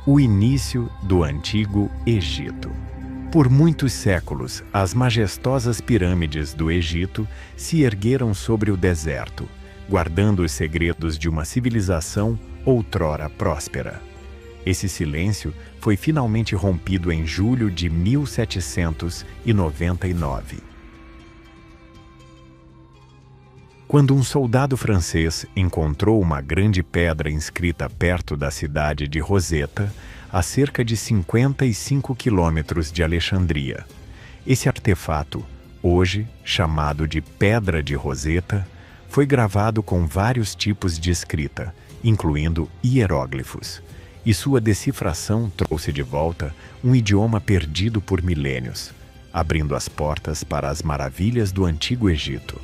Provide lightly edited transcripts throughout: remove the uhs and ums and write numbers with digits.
O início do Antigo Egito. Por muitos séculos, as majestosas pirâmides do Egito se ergueram sobre o deserto, guardando os segredos de uma civilização outrora próspera. Esse silêncio foi finalmente rompido em julho de 1799. Quando um soldado francês encontrou uma grande pedra inscrita perto da cidade de Roseta, a cerca de 55 quilômetros de Alexandria. Esse artefato, hoje chamado de Pedra de Roseta, foi gravado com vários tipos de escrita, incluindo hieróglifos, e sua decifração trouxe de volta um idioma perdido por milênios, abrindo as portas para as maravilhas do Antigo Egito.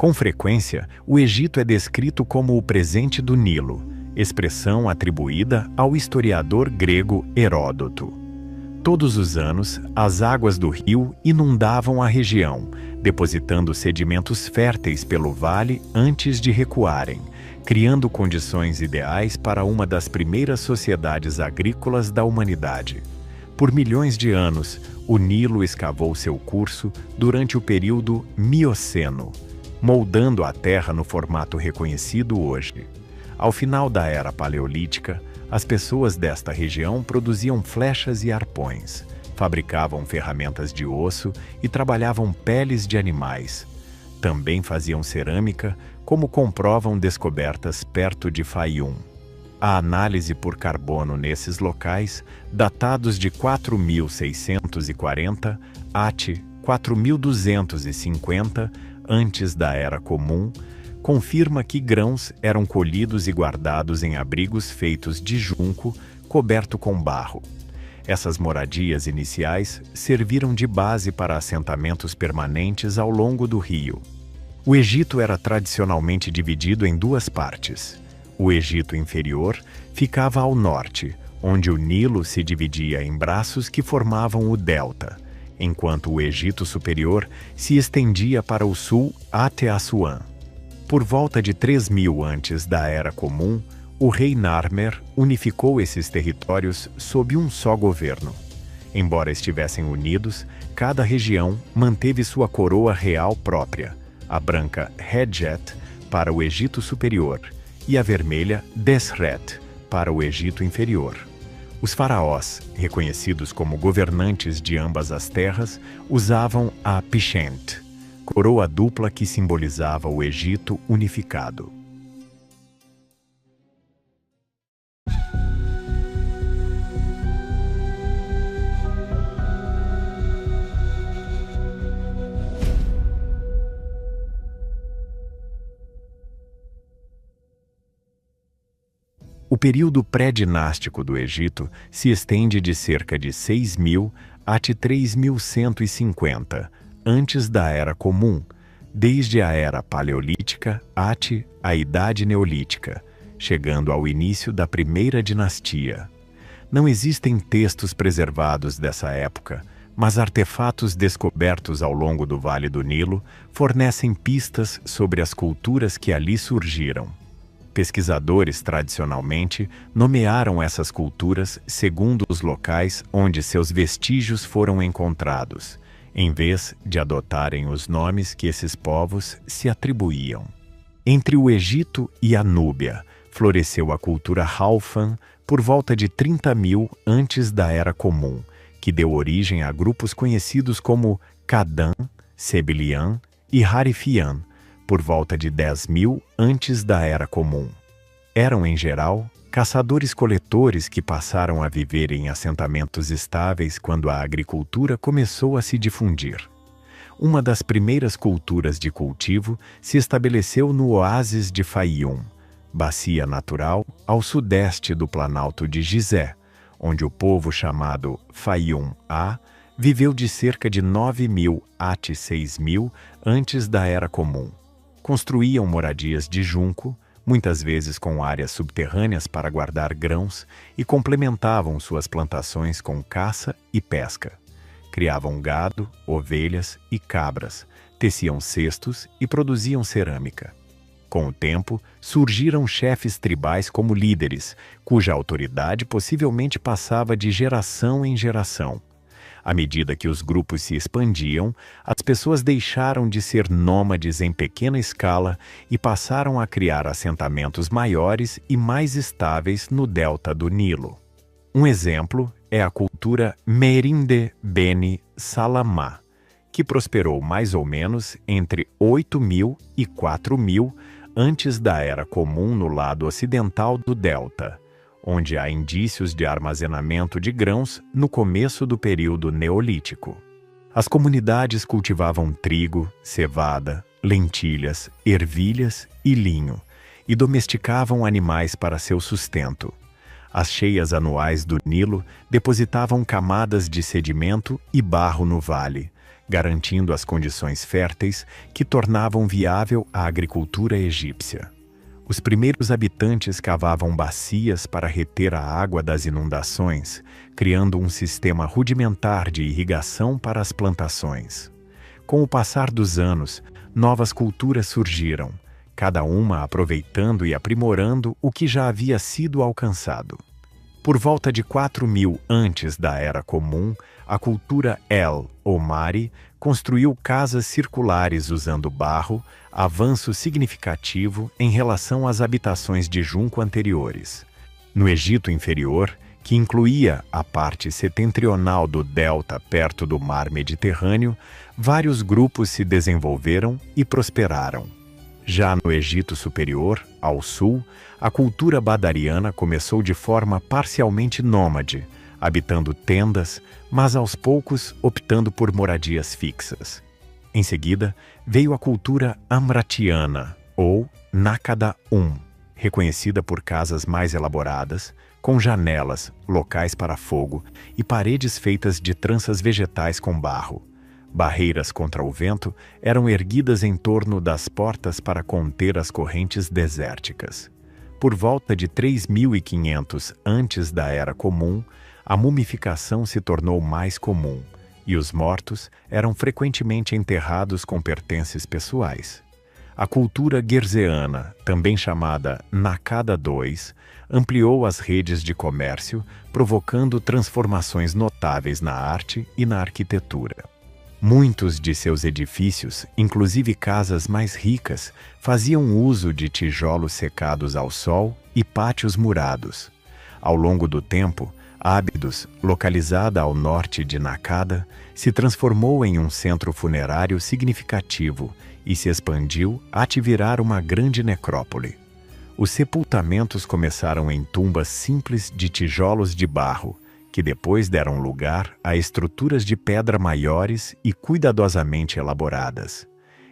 Com frequência, o Egito é descrito como o presente do Nilo, expressão atribuída ao historiador grego Heródoto. Todos os anos, as águas do rio inundavam a região, depositando sedimentos férteis pelo vale antes de recuarem, criando condições ideais para uma das primeiras sociedades agrícolas da humanidade. Por milhões de anos, o Nilo escavou seu curso durante o período Mioceno, moldando a Terra no formato reconhecido hoje. Ao final da Era Paleolítica, as pessoas desta região produziam flechas e arpões, fabricavam ferramentas de osso e trabalhavam peles de animais. Também faziam cerâmica, como comprovam descobertas perto de Fayum. A análise por carbono nesses locais, datados de 4640 AT 4250 antes da Era Comum, confirma que grãos eram colhidos e guardados em abrigos feitos de junco, coberto com barro. Essas moradias iniciais serviram de base para assentamentos permanentes ao longo do rio. O Egito era tradicionalmente dividido em duas partes. O Egito inferior ficava ao norte, onde o Nilo se dividia em braços que formavam o delta, enquanto o Egito superior se estendia para o sul até Assuã. Por volta de 3000 antes da Era Comum, o rei Narmer unificou esses territórios sob um só governo. Embora estivessem unidos, cada região manteve sua coroa real própria, a branca Hedjet para o Egito superior e a vermelha Desret para o Egito inferior. Os faraós, reconhecidos como governantes de ambas as terras, usavam a Pishent, coroa dupla que simbolizava o Egito unificado. O período pré-dinástico do Egito se estende de cerca de 6.000 a 3.150 antes da Era Comum, desde a Era Paleolítica até a Idade Neolítica, chegando ao início da Primeira Dinastia. Não existem textos preservados dessa época, mas artefatos descobertos ao longo do Vale do Nilo fornecem pistas sobre as culturas que ali surgiram. Pesquisadores, tradicionalmente, nomearam essas culturas segundo os locais onde seus vestígios foram encontrados, em vez de adotarem os nomes que esses povos se atribuíam. Entre o Egito e a Núbia, floresceu a cultura Halfan por volta de 30.000 antes da Era Comum, que deu origem a grupos conhecidos como Kadã, Sebilian e Harifian, por volta de 10.000 antes da Era Comum. Eram, em geral, caçadores-coletores que passaram a viver em assentamentos estáveis quando a agricultura começou a se difundir. Uma das primeiras culturas de cultivo se estabeleceu no oásis de Fayum, bacia natural ao sudeste do Planalto de Gizé, onde o povo chamado Fayum-A viveu de cerca de 9.000 a 6.000 antes da Era Comum. Construíam moradias de junco, muitas vezes com áreas subterrâneas para guardar grãos, e complementavam suas plantações com caça e pesca. Criavam gado, ovelhas e cabras, teciam cestos e produziam cerâmica. Com o tempo, surgiram chefes tribais como líderes, cuja autoridade possivelmente passava de geração em geração. À medida que os grupos se expandiam, as pessoas deixaram de ser nômades em pequena escala e passaram a criar assentamentos maiores e mais estáveis no delta do Nilo. Um exemplo é a cultura Merinde Beni Salamá, que prosperou mais ou menos entre 8.000 e 4.000 antes da Era Comum no lado ocidental do delta, onde há indícios de armazenamento de grãos no começo do período neolítico. As comunidades cultivavam trigo, cevada, lentilhas, ervilhas e linho, e domesticavam animais para seu sustento. As cheias anuais do Nilo depositavam camadas de sedimento e barro no vale, garantindo as condições férteis que tornavam viável a agricultura egípcia. Os primeiros habitantes cavavam bacias para reter a água das inundações, criando um sistema rudimentar de irrigação para as plantações. Com o passar dos anos, novas culturas surgiram, cada uma aproveitando e aprimorando o que já havia sido alcançado. Por volta de 4.000 antes da Era Comum, a cultura El-Omari construiu casas circulares usando barro, avanço significativo em relação às habitações de junco anteriores. No Egito Inferior, que incluía a parte setentrional do delta perto do mar Mediterrâneo, vários grupos se desenvolveram e prosperaram. Já no Egito Superior, ao sul, a cultura badariana começou de forma parcialmente nômade, habitando tendas, mas aos poucos optando por moradias fixas. Em seguida, veio a cultura amratiana, ou Nakada reconhecida por casas mais elaboradas, com janelas, locais para fogo e paredes feitas de tranças vegetais com barro. Barreiras contra o vento eram erguidas em torno das portas para conter as correntes desérticas. Por volta de 3.500 antes da Era Comum, a mumificação se tornou mais comum, e os mortos eram frequentemente enterrados com pertences pessoais. A cultura guerzeana, também chamada Nakada II, ampliou as redes de comércio, provocando transformações notáveis na arte e na arquitetura. Muitos de seus edifícios, inclusive casas mais ricas, faziam uso de tijolos secados ao sol e pátios murados. Ao longo do tempo, Ábidos, localizada ao norte de Nakada, se transformou em um centro funerário significativo e se expandiu até virar uma grande necrópole. Os sepultamentos começaram em tumbas simples de tijolos de barro, que depois deram lugar a estruturas de pedra maiores e cuidadosamente elaboradas.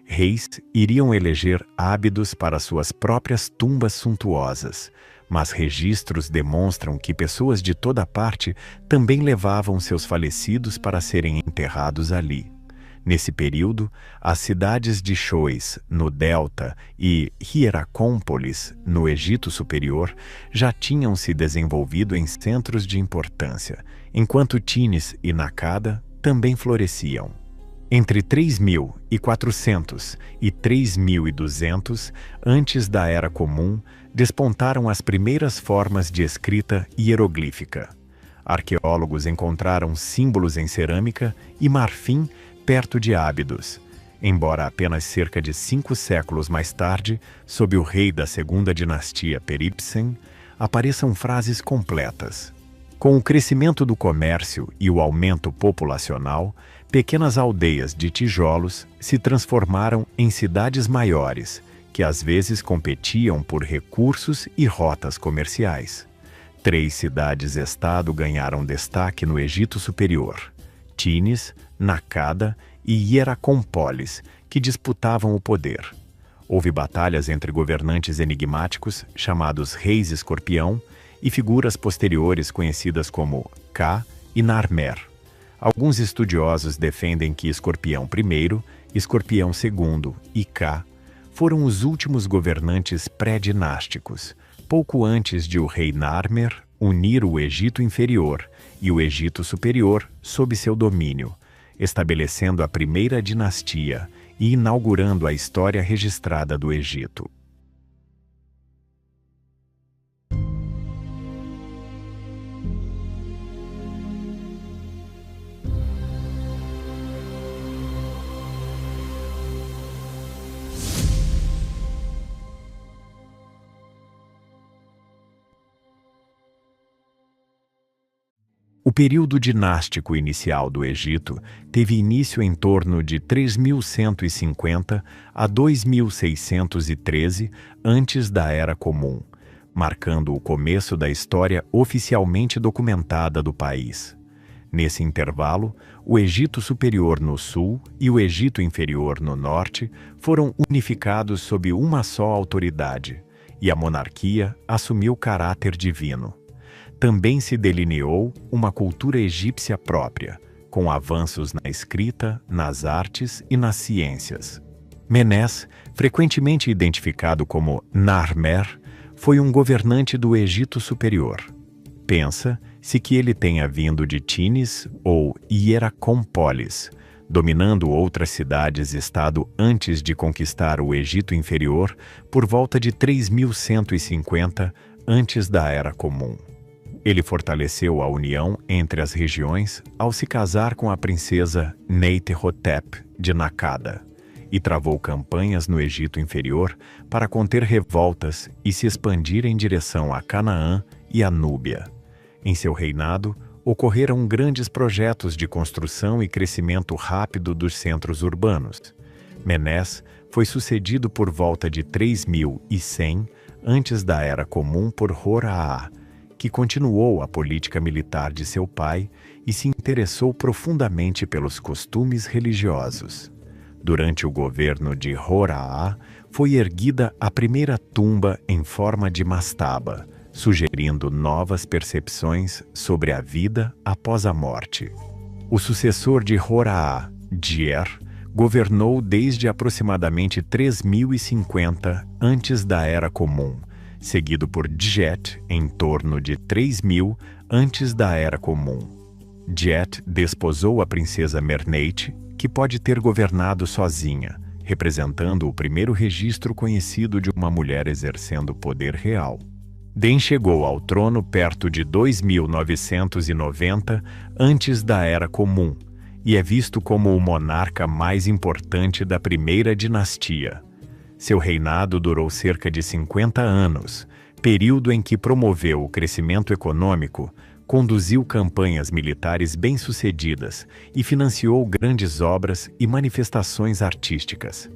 Reis iriam eleger ábidos para suas próprias tumbas suntuosas, mas registros demonstram que pessoas de toda parte também levavam seus falecidos para serem enterrados ali. Nesse período, as cidades de Chois, no Delta, e Hieracómpolis, no Egito Superior, já tinham se desenvolvido em centros de importância, enquanto Tines e Nakada também floresciam. Entre 3.400 e 3.200, antes da Era Comum, despontaram as primeiras formas de escrita hieroglífica. Arqueólogos encontraram símbolos em cerâmica e marfim perto de Ábidos, embora apenas cerca de 5 séculos mais tarde, sob o rei da segunda dinastia Peribsen, apareçam frases completas. Com o crescimento do comércio e o aumento populacional, pequenas aldeias de tijolos se transformaram em cidades maiores, que às vezes competiam por recursos e rotas comerciais. 3 cidades-estado ganharam destaque no Egito Superior: Tines, Nakada e Hieracómpolis, que disputavam o poder. Houve batalhas entre governantes enigmáticos, chamados Reis Escorpião, e figuras posteriores conhecidas como Ka e Narmer. Alguns estudiosos defendem que Escorpião I, Escorpião II e Ka foram os últimos governantes pré-dinásticos, pouco antes de o rei Narmer unir o Egito Inferior e o Egito Superior sob seu domínio, estabelecendo a primeira dinastia e inaugurando a história registrada do Egito. O período dinástico inicial do Egito teve início em torno de 3150 a 2613 antes da Era Comum, marcando o começo da história oficialmente documentada do país. Nesse intervalo, o Egito Superior no sul e o Egito Inferior no norte foram unificados sob uma só autoridade, e a monarquia assumiu caráter divino. Também se delineou uma cultura egípcia própria, com avanços na escrita, nas artes e nas ciências. Menés, frequentemente identificado como Narmer, foi um governante do Egito Superior. Pensa-se que ele tenha vindo de Tinis ou Hieracómpolis, dominando outras cidades-estado antes de conquistar o Egito Inferior por volta de 3150 antes da Era Comum. Ele fortaleceu a união entre as regiões ao se casar com a princesa Neitehotep de Nakada e travou campanhas no Egito Inferior para conter revoltas e se expandir em direção a Canaã e a Núbia. Em seu reinado, ocorreram grandes projetos de construção e crescimento rápido dos centros urbanos. Menés foi sucedido por volta de 3100 antes da Era Comum por Hor-Aa, que continuou a política militar de seu pai e se interessou profundamente pelos costumes religiosos. Durante o governo de Hor-Aa, foi erguida a primeira tumba em forma de mastaba, sugerindo novas percepções sobre a vida após a morte. O sucessor de Hor-Aa, Djer, governou desde aproximadamente 3050 antes da Era Comum, seguido por Djet em torno de 3000 antes da Era Comum. Djet desposou a princesa Mernate, que pode ter governado sozinha, representando o primeiro registro conhecido de uma mulher exercendo poder real. Den chegou ao trono perto de 2990 antes da Era Comum e é visto como o monarca mais importante da primeira dinastia. Seu reinado durou cerca de 50 anos, período em que promoveu o crescimento econômico, conduziu campanhas militares bem-sucedidas e financiou grandes obras e manifestações artísticas.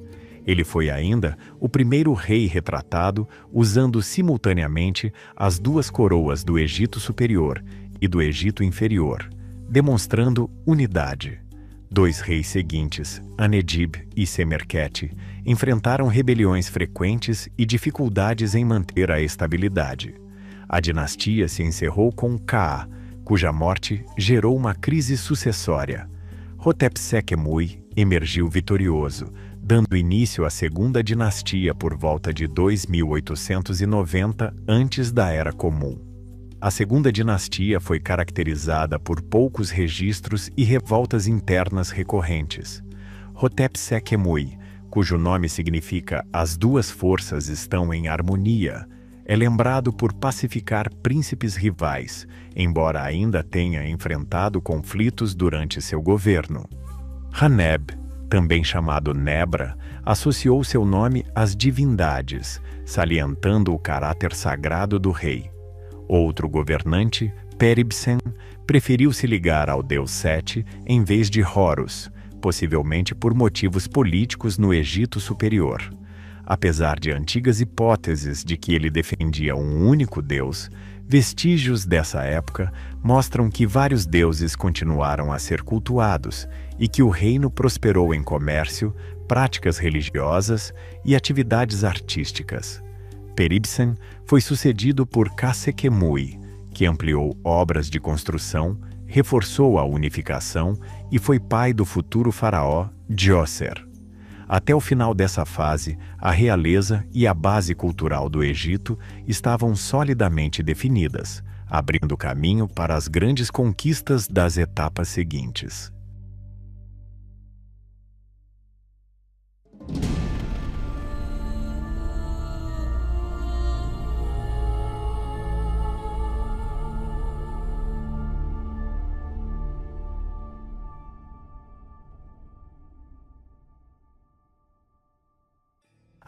Ele foi ainda o primeiro rei retratado usando simultaneamente as duas coroas do Egito Superior e do Egito Inferior, demonstrando unidade. Dois reis seguintes, Anedib e Semerkete, enfrentaram rebeliões frequentes e dificuldades em manter a estabilidade. A dinastia se encerrou com Kaa, cuja morte gerou uma crise sucessória. Hotepsek-Emui emergiu vitorioso, dando início à segunda dinastia por volta de 2890 antes da Era Comum. A segunda dinastia foi caracterizada por poucos registros e revoltas internas recorrentes. Hotepsek-Emui, cujo nome significa "as duas forças estão em harmonia", é lembrado por pacificar príncipes rivais, embora ainda tenha enfrentado conflitos durante seu governo. Haneb, também chamado Nebra, associou seu nome às divindades, salientando o caráter sagrado do rei. Outro governante, Peribsen, preferiu se ligar ao deus Sete em vez de Horus, possivelmente por motivos políticos no Egito Superior. Apesar de antigas hipóteses de que ele defendia um único deus, vestígios dessa época mostram que vários deuses continuaram a ser cultuados e que o reino prosperou em comércio, práticas religiosas e atividades artísticas. Peribsen foi sucedido por Khâsekhemoui, que ampliou obras de construção, reforçou a unificação e foi pai do futuro faraó Djoser. Até o final dessa fase, a realeza e a base cultural do Egito estavam solidamente definidas, abrindo caminho para as grandes conquistas das etapas seguintes.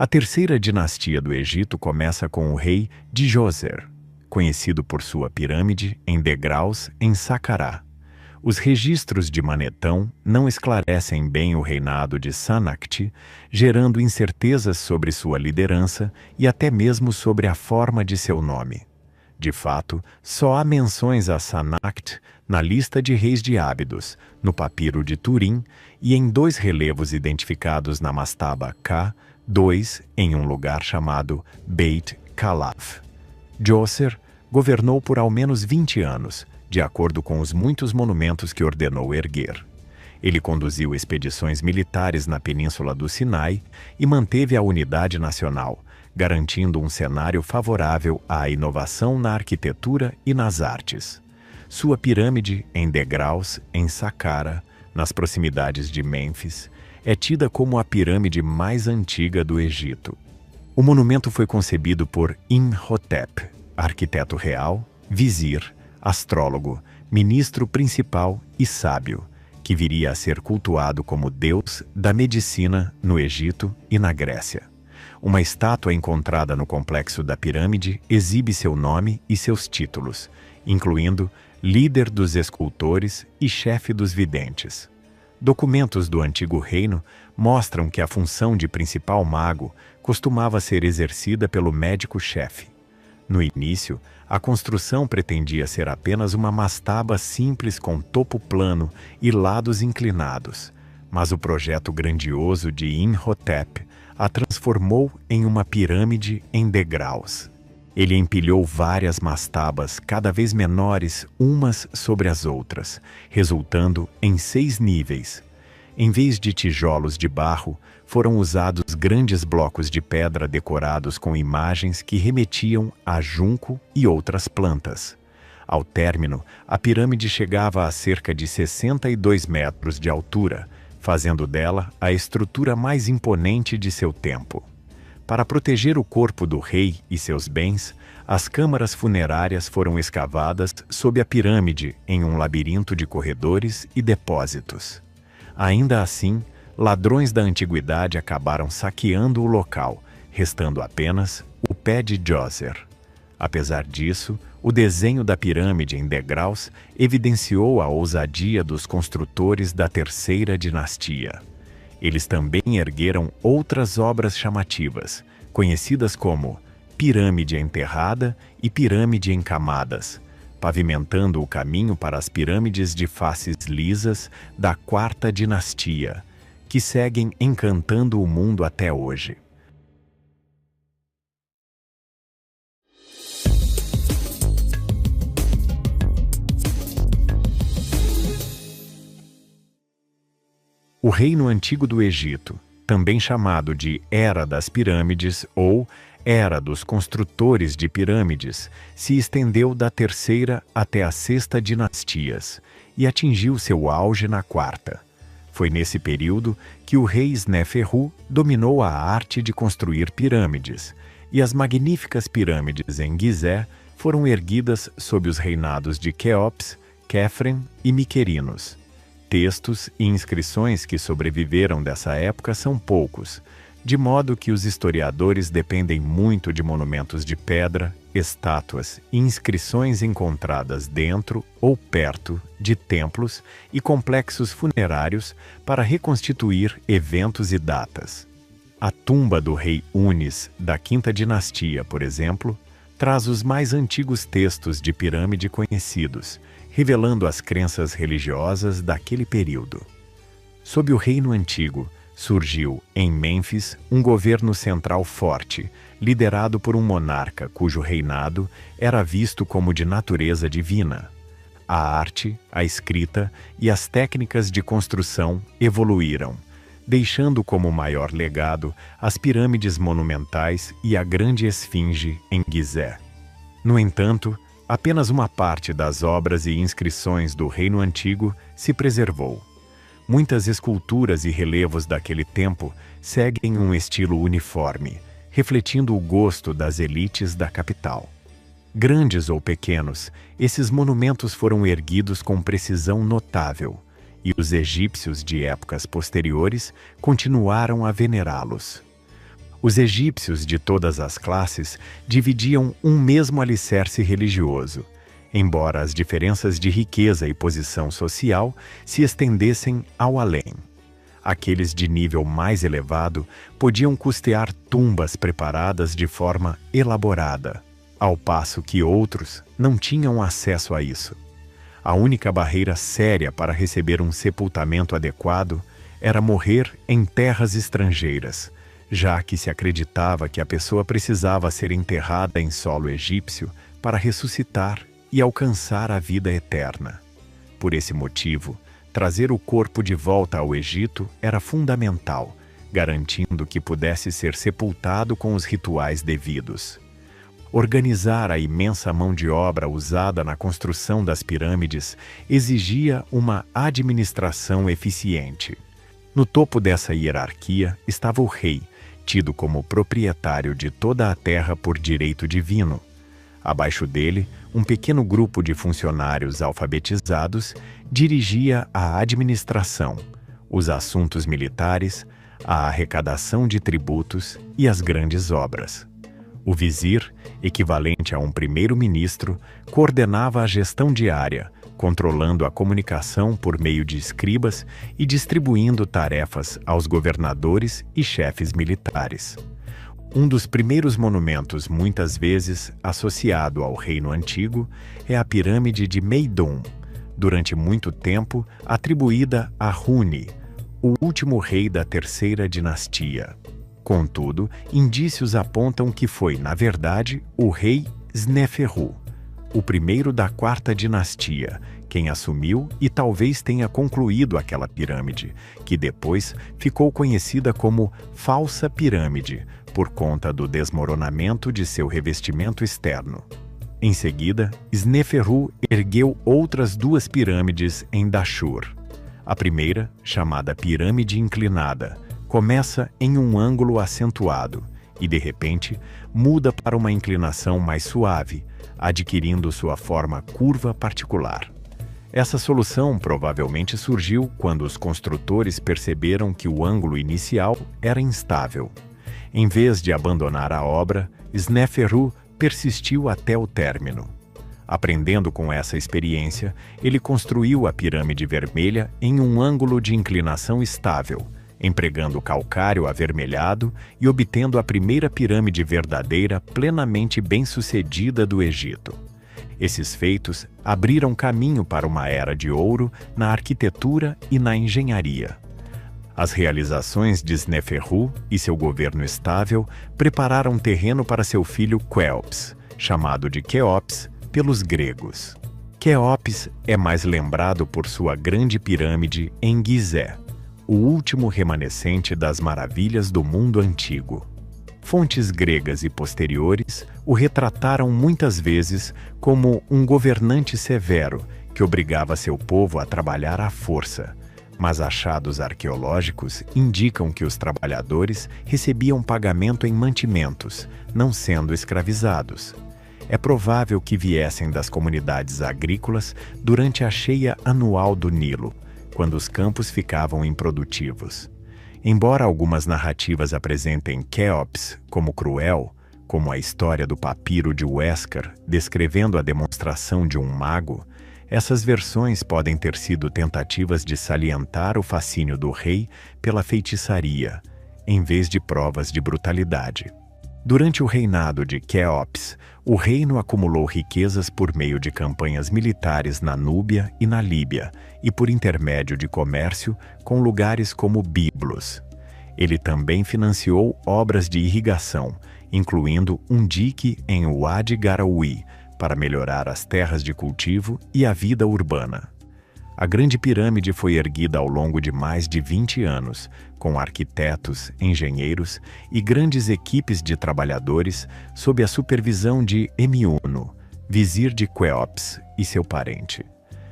A terceira dinastia do Egito começa com o rei Djoser, conhecido por sua pirâmide em degraus em Saqqara. Os registros de Manetão não esclarecem bem o reinado de Sanakht, gerando incertezas sobre sua liderança e até mesmo sobre a forma de seu nome. De fato, só há menções a Sanakht na lista de reis de Ábidos, no papiro de Turim e em 2 relevos identificados na mastaba K, 2 em um lugar chamado Beit Kalaf. Djoser governou por ao menos 20 anos, de acordo com os muitos monumentos que ordenou erguer. Ele conduziu expedições militares na Península do Sinai e manteve a unidade nacional, garantindo um cenário favorável à inovação na arquitetura e nas artes. Sua pirâmide, em degraus, em Saqqara, nas proximidades de Mênfis, é tida como a pirâmide mais antiga do Egito. O monumento foi concebido por Imhotep, arquiteto real, vizir, astrólogo, ministro principal e sábio, que viria a ser cultuado como deus da medicina no Egito e na Grécia. Uma estátua encontrada no complexo da pirâmide exibe seu nome e seus títulos, incluindo líder dos escultores e chefe dos videntes. Documentos do Antigo Reino mostram que a função de principal mago costumava ser exercida pelo médico-chefe. No início, a construção pretendia ser apenas uma mastaba simples com topo plano e lados inclinados, mas o projeto grandioso de Imhotep a transformou em uma pirâmide em degraus. Ele empilhou várias mastabas cada vez menores umas sobre as outras, resultando em 6 níveis. Em vez de tijolos de barro, foram usados grandes blocos de pedra decorados com imagens que remetiam a junco e outras plantas. Ao término, a pirâmide chegava a cerca de 62 metros de altura, fazendo dela a estrutura mais imponente de seu tempo. Para proteger o corpo do rei e seus bens, as câmaras funerárias foram escavadas sob a pirâmide em um labirinto de corredores e depósitos. Ainda assim, ladrões da antiguidade acabaram saqueando o local, restando apenas o pé de Djoser. Apesar disso, o desenho da pirâmide em degraus evidenciou a ousadia dos construtores da terceira dinastia. Eles também ergueram outras obras chamativas, conhecidas como pirâmide enterrada e pirâmide em camadas, pavimentando o caminho para as pirâmides de faces lisas da quarta dinastia, que seguem encantando o mundo até hoje. O Reino Antigo do Egito, também chamado de Era das Pirâmides ou Era dos Construtores de Pirâmides, se estendeu da terceira até a sexta dinastias e atingiu seu auge na quarta. Foi nesse período que o rei Sneferu dominou a arte de construir pirâmides, e as magníficas pirâmides em Gizé foram erguidas sob os reinados de Quéops, Quéfren e Miquerinos. Textos e inscrições que sobreviveram dessa época são poucos, de modo que os historiadores dependem muito de monumentos de pedra, estátuas e inscrições encontradas dentro ou perto de templos e complexos funerários para reconstituir eventos e datas. A tumba do rei Unis da Quinta Dinastia, por exemplo, traz os mais antigos textos de pirâmide conhecidos, revelando as crenças religiosas daquele período. Sob o Reino Antigo, surgiu, em Mênfis, um governo central forte, liderado por um monarca cujo reinado era visto como de natureza divina. A arte, a escrita e as técnicas de construção evoluíram, deixando como maior legado as pirâmides monumentais e a grande esfinge em Gizé. No entanto, apenas uma parte das obras e inscrições do Reino Antigo se preservou. Muitas esculturas e relevos daquele tempo seguem um estilo uniforme, refletindo o gosto das elites da capital. Grandes ou pequenos, esses monumentos foram erguidos com precisão notável, e os egípcios de épocas posteriores continuaram a venerá-los. Os egípcios de todas as classes dividiam um mesmo alicerce religioso, embora as diferenças de riqueza e posição social se estendessem ao além. Aqueles de nível mais elevado podiam custear tumbas preparadas de forma elaborada, ao passo que outros não tinham acesso a isso. A única barreira séria para receber um sepultamento adequado era morrer em terras estrangeiras, já que se acreditava que a pessoa precisava ser enterrada em solo egípcio para ressuscitar e alcançar a vida eterna. Por esse motivo, trazer o corpo de volta ao Egito era fundamental, garantindo que pudesse ser sepultado com os rituais devidos. Organizar a imensa mão de obra usada na construção das pirâmides exigia uma administração eficiente. No topo dessa hierarquia estava o rei, tido como proprietário de toda a terra por direito divino. Abaixo dele, um pequeno grupo de funcionários alfabetizados dirigia a administração, os assuntos militares, a arrecadação de tributos e as grandes obras. O vizir, equivalente a um primeiro-ministro, coordenava a gestão diária, controlando a comunicação por meio de escribas e distribuindo tarefas aos governadores e chefes militares. Um dos primeiros monumentos muitas vezes associado ao Reino Antigo é a Pirâmide de Meidum, durante muito tempo atribuída a Huni, o último rei da terceira dinastia. Contudo, indícios apontam que foi, na verdade, o rei Sneferu, o primeiro da quarta dinastia, quem assumiu e talvez tenha concluído aquela pirâmide, que depois ficou conhecida como Falsa Pirâmide, por conta do desmoronamento de seu revestimento externo. Em seguida, Sneferu ergueu outras duas pirâmides em Dashur. A primeira, chamada Pirâmide Inclinada, começa em um ângulo acentuado e, de repente, muda para uma inclinação mais suave, adquirindo sua forma curva particular. Essa solução provavelmente surgiu quando os construtores perceberam que o ângulo inicial era instável. Em vez de abandonar a obra, Sneferu persistiu até o término. Aprendendo com essa experiência, ele construiu a Pirâmide Vermelha em um ângulo de inclinação estável, empregando calcário avermelhado e obtendo a primeira pirâmide verdadeira plenamente bem-sucedida do Egito. Esses feitos abriram caminho para uma era de ouro na arquitetura e na engenharia. As realizações de Sneferu e seu governo estável prepararam terreno para seu filho Quéops, chamado de Quéops pelos gregos. Quéops é mais lembrado por sua grande pirâmide em Gizé, o último remanescente das maravilhas do mundo antigo. Fontes gregas e posteriores o retrataram muitas vezes como um governante severo que obrigava seu povo a trabalhar à força, mas achados arqueológicos indicam que os trabalhadores recebiam pagamento em mantimentos, não sendo escravizados. É provável que viessem das comunidades agrícolas durante a cheia anual do Nilo, quando os campos ficavam improdutivos. Embora algumas narrativas apresentem Quéops como cruel, como a história do papiro de Huéscar descrevendo a demonstração de um mago, essas versões podem ter sido tentativas de salientar o fascínio do rei pela feitiçaria, em vez de provas de brutalidade. Durante o reinado de Quéops, o reino acumulou riquezas por meio de campanhas militares na Núbia e na Líbia e por intermédio de comércio com lugares como Biblos. Ele também financiou obras de irrigação, incluindo um dique em Wadi Garawi, para melhorar as terras de cultivo e a vida urbana. A Grande Pirâmide foi erguida ao longo de mais de 20 anos, com arquitetos, engenheiros e grandes equipes de trabalhadores sob a supervisão de Emiuno, vizir de Quéops e seu parente.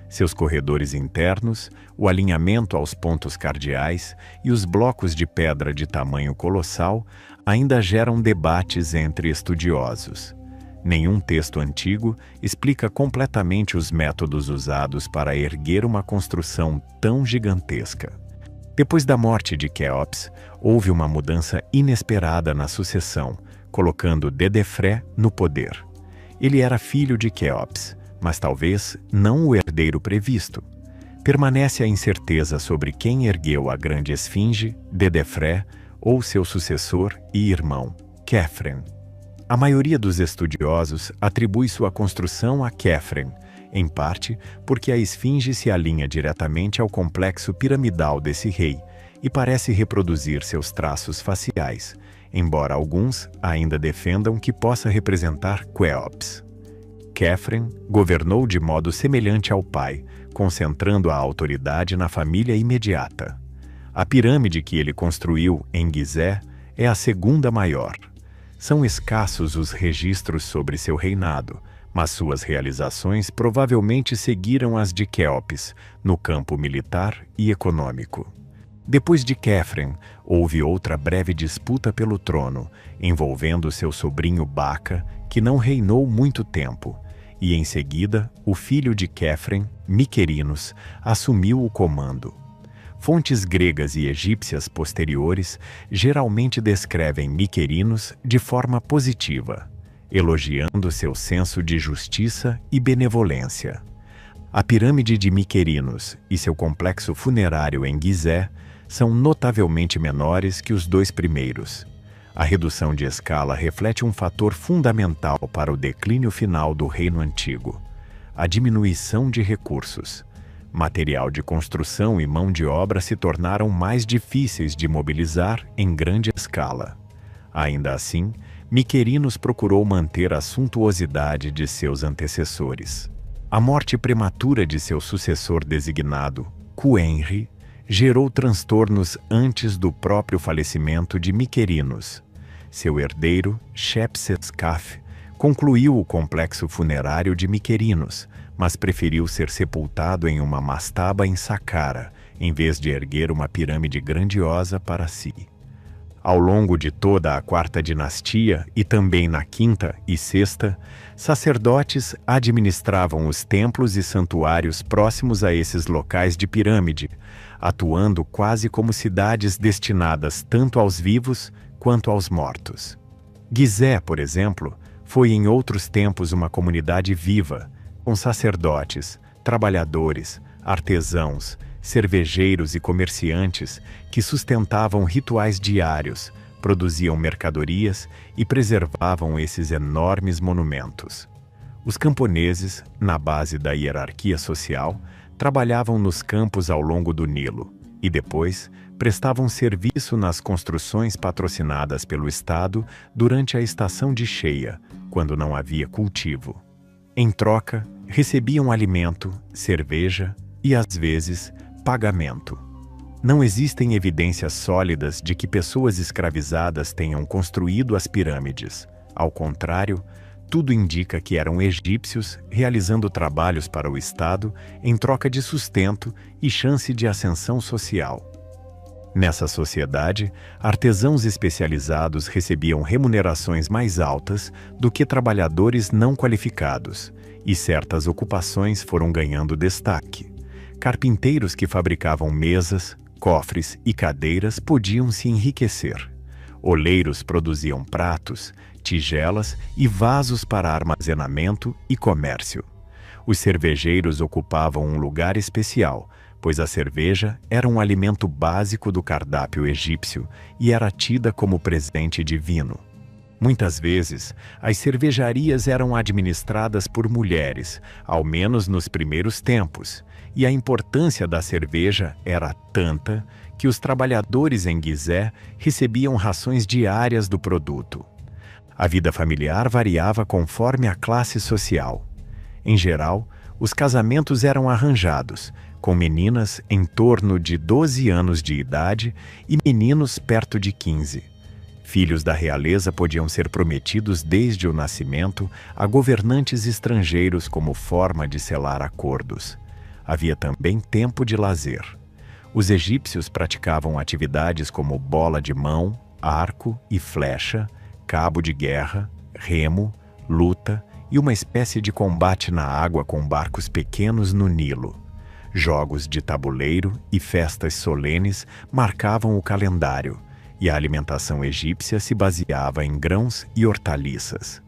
Seus corredores internos, o alinhamento aos pontos cardeais e os blocos de pedra de tamanho colossal ainda geram debates entre estudiosos. Nenhum texto antigo explica completamente os métodos usados para erguer uma construção tão gigantesca. Depois da morte de Quéops, houve uma mudança inesperada na sucessão, colocando Dedefré no poder. Ele era filho de Quéops, mas talvez não o herdeiro previsto. Permanece a incerteza sobre quem ergueu a grande esfinge, Dedefré, ou seu sucessor e irmão, Quéfren. A maioria dos estudiosos atribui sua construção a Quéfren, em parte porque a esfinge se alinha diretamente ao complexo piramidal desse rei e parece reproduzir seus traços faciais, embora alguns ainda defendam que possa representar Quéops. Quéfren governou de modo semelhante ao pai, concentrando a autoridade na família imediata. A pirâmide que ele construiu em Gizé é a segunda maior. São escassos os registros sobre seu reinado, mas suas realizações provavelmente seguiram as de Quéops, no campo militar e econômico. Depois de Quéfren, houve outra breve disputa pelo trono, envolvendo seu sobrinho Baca, que não reinou muito tempo, e em seguida, o filho de Quéfren, Miquerinos, assumiu o comando. Fontes gregas e egípcias posteriores geralmente descrevem Miquerinos de forma positiva, elogiando seu senso de justiça e benevolência. A pirâmide de Miquerinos e seu complexo funerário em Gizé são notavelmente menores que os dois primeiros. A redução de escala reflete um fator fundamental para o declínio final do Reino Antigo: a diminuição de recursos. Material de construção e mão de obra se tornaram mais difíceis de mobilizar em grande escala. Ainda assim, Miquerinos procurou manter a suntuosidade de seus antecessores. A morte prematura de seu sucessor designado, Cuenri, gerou transtornos antes do próprio falecimento de Miquerinos. Seu herdeiro, Shepseskaf, concluiu o complexo funerário de Miquerinos, mas preferiu ser sepultado em uma mastaba em Saqqara, em vez de erguer uma pirâmide grandiosa para si. Ao longo de toda a quarta dinastia e também na quinta e sexta, sacerdotes administravam os templos e santuários próximos a esses locais de pirâmide, atuando quase como cidades destinadas tanto aos vivos quanto aos mortos. Gizé, por exemplo, foi em outros tempos uma comunidade viva, com sacerdotes, trabalhadores, artesãos, cervejeiros e comerciantes que sustentavam rituais diários, produziam mercadorias e preservavam esses enormes monumentos. Os camponeses, na base da hierarquia social, trabalhavam nos campos ao longo do Nilo e depois prestavam serviço nas construções patrocinadas pelo Estado durante a estação de cheia, quando não havia cultivo. Em troca, recebiam alimento, cerveja e, às vezes, pagamento. Não existem evidências sólidas de que pessoas escravizadas tenham construído as pirâmides. Ao contrário, tudo indica que eram egípcios realizando trabalhos para o Estado em troca de sustento e chance de ascensão social. Nessa sociedade, artesãos especializados recebiam remunerações mais altas do que trabalhadores não qualificados, e certas ocupações foram ganhando destaque. Carpinteiros que fabricavam mesas, cofres e cadeiras podiam se enriquecer. Oleiros produziam pratos, tigelas e vasos para armazenamento e comércio. Os cervejeiros ocupavam um lugar especial, pois a cerveja era um alimento básico do cardápio egípcio e era tida como presente divino. Muitas vezes, as cervejarias eram administradas por mulheres, ao menos nos primeiros tempos, e a importância da cerveja era tanta que os trabalhadores em Gizé recebiam rações diárias do produto. A vida familiar variava conforme a classe social. Em geral, os casamentos eram arranjados, com meninas em torno de 12 anos de idade e meninos perto de 15. Filhos da realeza podiam ser prometidos desde o nascimento a governantes estrangeiros como forma de selar acordos. Havia também tempo de lazer. Os egípcios praticavam atividades como bola de mão, arco e flecha, cabo de guerra, remo, luta e uma espécie de combate na água com barcos pequenos no Nilo. Jogos de tabuleiro e festas solenes marcavam o calendário, e a alimentação egípcia se baseava em grãos e hortaliças.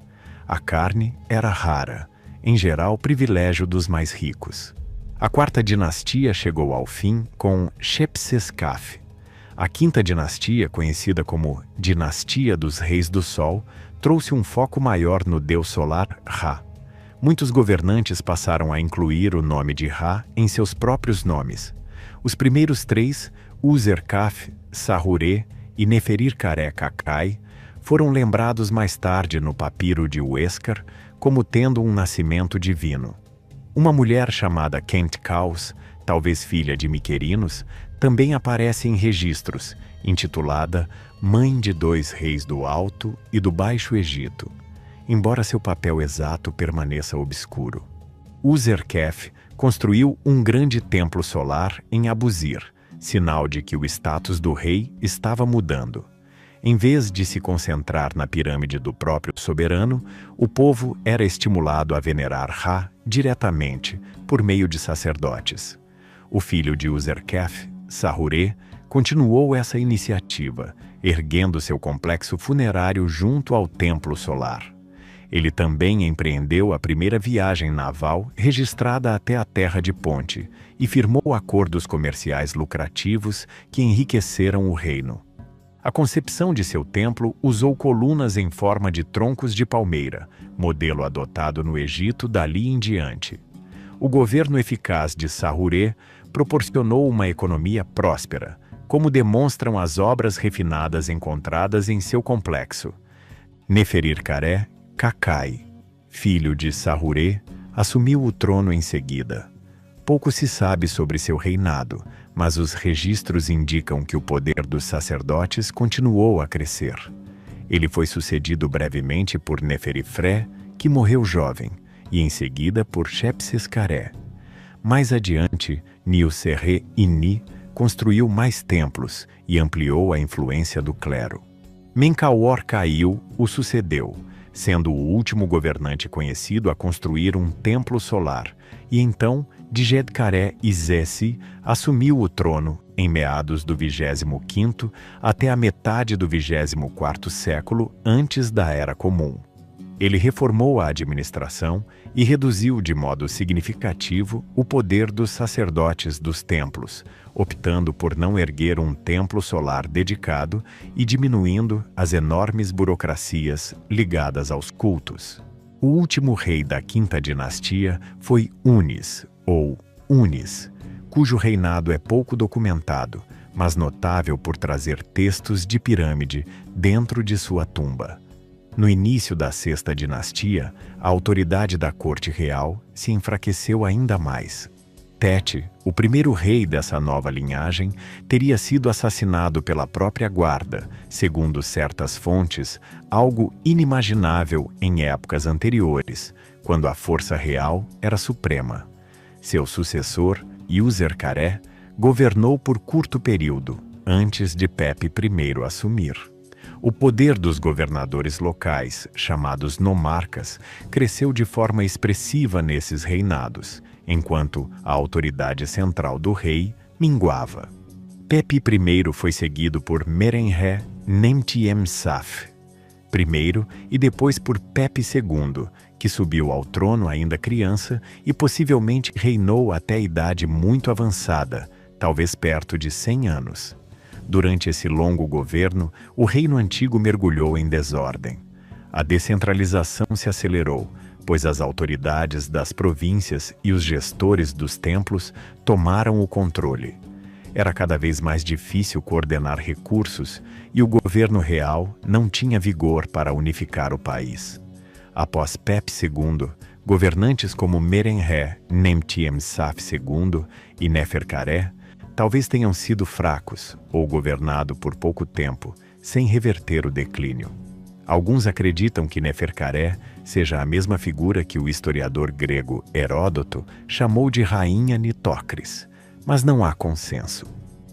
A carne era rara, em geral privilégio dos mais ricos. A quarta dinastia chegou ao fim com Shepseskaf. A quinta dinastia, conhecida como Dinastia dos Reis do Sol, trouxe um foco maior no deus solar Ra. Muitos governantes passaram a incluir o nome de Ra em seus próprios nomes. Os primeiros três, Userkaf, Sahurê e Neferir-Kare-Kakai, foram lembrados mais tarde no papiro de Uescar como tendo um nascimento divino. Uma mulher chamada Khentkaus, talvez filha de Miquerinos, também aparece em registros, intitulada Mãe de dois reis do Alto e do Baixo Egito, embora seu papel exato permaneça obscuro. Userkef construiu um grande templo solar em Abusir, sinal de que o status do rei estava mudando. Em vez de se concentrar na pirâmide do próprio soberano, o povo era estimulado a venerar Ra diretamente, por meio de sacerdotes. O filho de Userkef, Sahurê, continuou essa iniciativa, erguendo seu complexo funerário junto ao templo solar. Ele também empreendeu a primeira viagem naval registrada até a Terra de Ponte e firmou acordos comerciais lucrativos que enriqueceram o reino. A concepção de seu templo usou colunas em forma de troncos de palmeira, modelo adotado no Egito dali em diante. O governo eficaz de Sahurê proporcionou uma economia próspera, como demonstram as obras refinadas encontradas em seu complexo. Neferir-Kare-Kakai, filho de Sahurê, assumiu o trono em seguida. Pouco se sabe sobre seu reinado, mas os registros indicam que o poder dos sacerdotes continuou a crescer. Ele foi sucedido brevemente por Neferifré, que morreu jovem, e em seguida por Shepseskare. Mais adiante, Niuserre-Ini construiu mais templos e ampliou a influência do clero. Menkauhor-Kaiu o sucedeu, sendo o último governante conhecido a construir um templo solar, e então Djedkare-Isesi assumiu o trono em meados do 25º até a metade do 24º século antes da Era Comum. Ele reformou a administração e reduziu de modo significativo o poder dos sacerdotes dos templos, optando por não erguer um templo solar dedicado e diminuindo as enormes burocracias ligadas aos cultos. O último rei da quinta dinastia foi Unis, ou Unis, cujo reinado é pouco documentado, mas notável por trazer textos de pirâmide dentro de sua tumba. No início da sexta dinastia, a autoridade da corte real se enfraqueceu ainda mais. Tete, o primeiro rei dessa nova linhagem, teria sido assassinado pela própria guarda, segundo certas fontes, algo inimaginável em épocas anteriores, quando a força real era suprema. Seu sucessor, Userkare, governou por curto período, antes de Pepe I assumir. O poder dos governadores locais, chamados nomarcas, cresceu de forma expressiva nesses reinados, enquanto a autoridade central do rei minguava. Pepe I foi seguido por Merenre-Nemtiemsaf I e depois por Pepe II, que subiu ao trono ainda criança e possivelmente reinou até a idade muito avançada, talvez perto de 100 anos. Durante esse longo governo, o reino antigo mergulhou em desordem. A descentralização se acelerou, pois as autoridades das províncias e os gestores dos templos tomaram o controle. Era cada vez mais difícil coordenar recursos e o governo real não tinha vigor para unificar o país. Após Pepe II, Governantes como Merenhe Nemtiemsaf II e Neferkaré talvez tenham sido fracos ou governado por pouco tempo, sem reverter o declínio. Alguns acreditam que Neferkaré seja a mesma figura que o historiador grego Heródoto chamou de rainha Nitócris, mas não há consenso.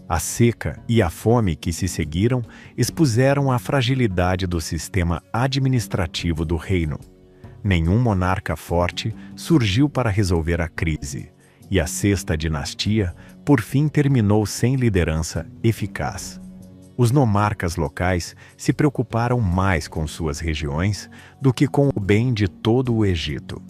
A seca e a fome que se seguiram expuseram a fragilidade do sistema administrativo do reino. Nenhum monarca forte surgiu para resolver a crise, e a sexta dinastia, por fim, terminou sem liderança eficaz. Os nomarcas locais se preocuparam mais com suas regiões do que com o bem de todo o Egito.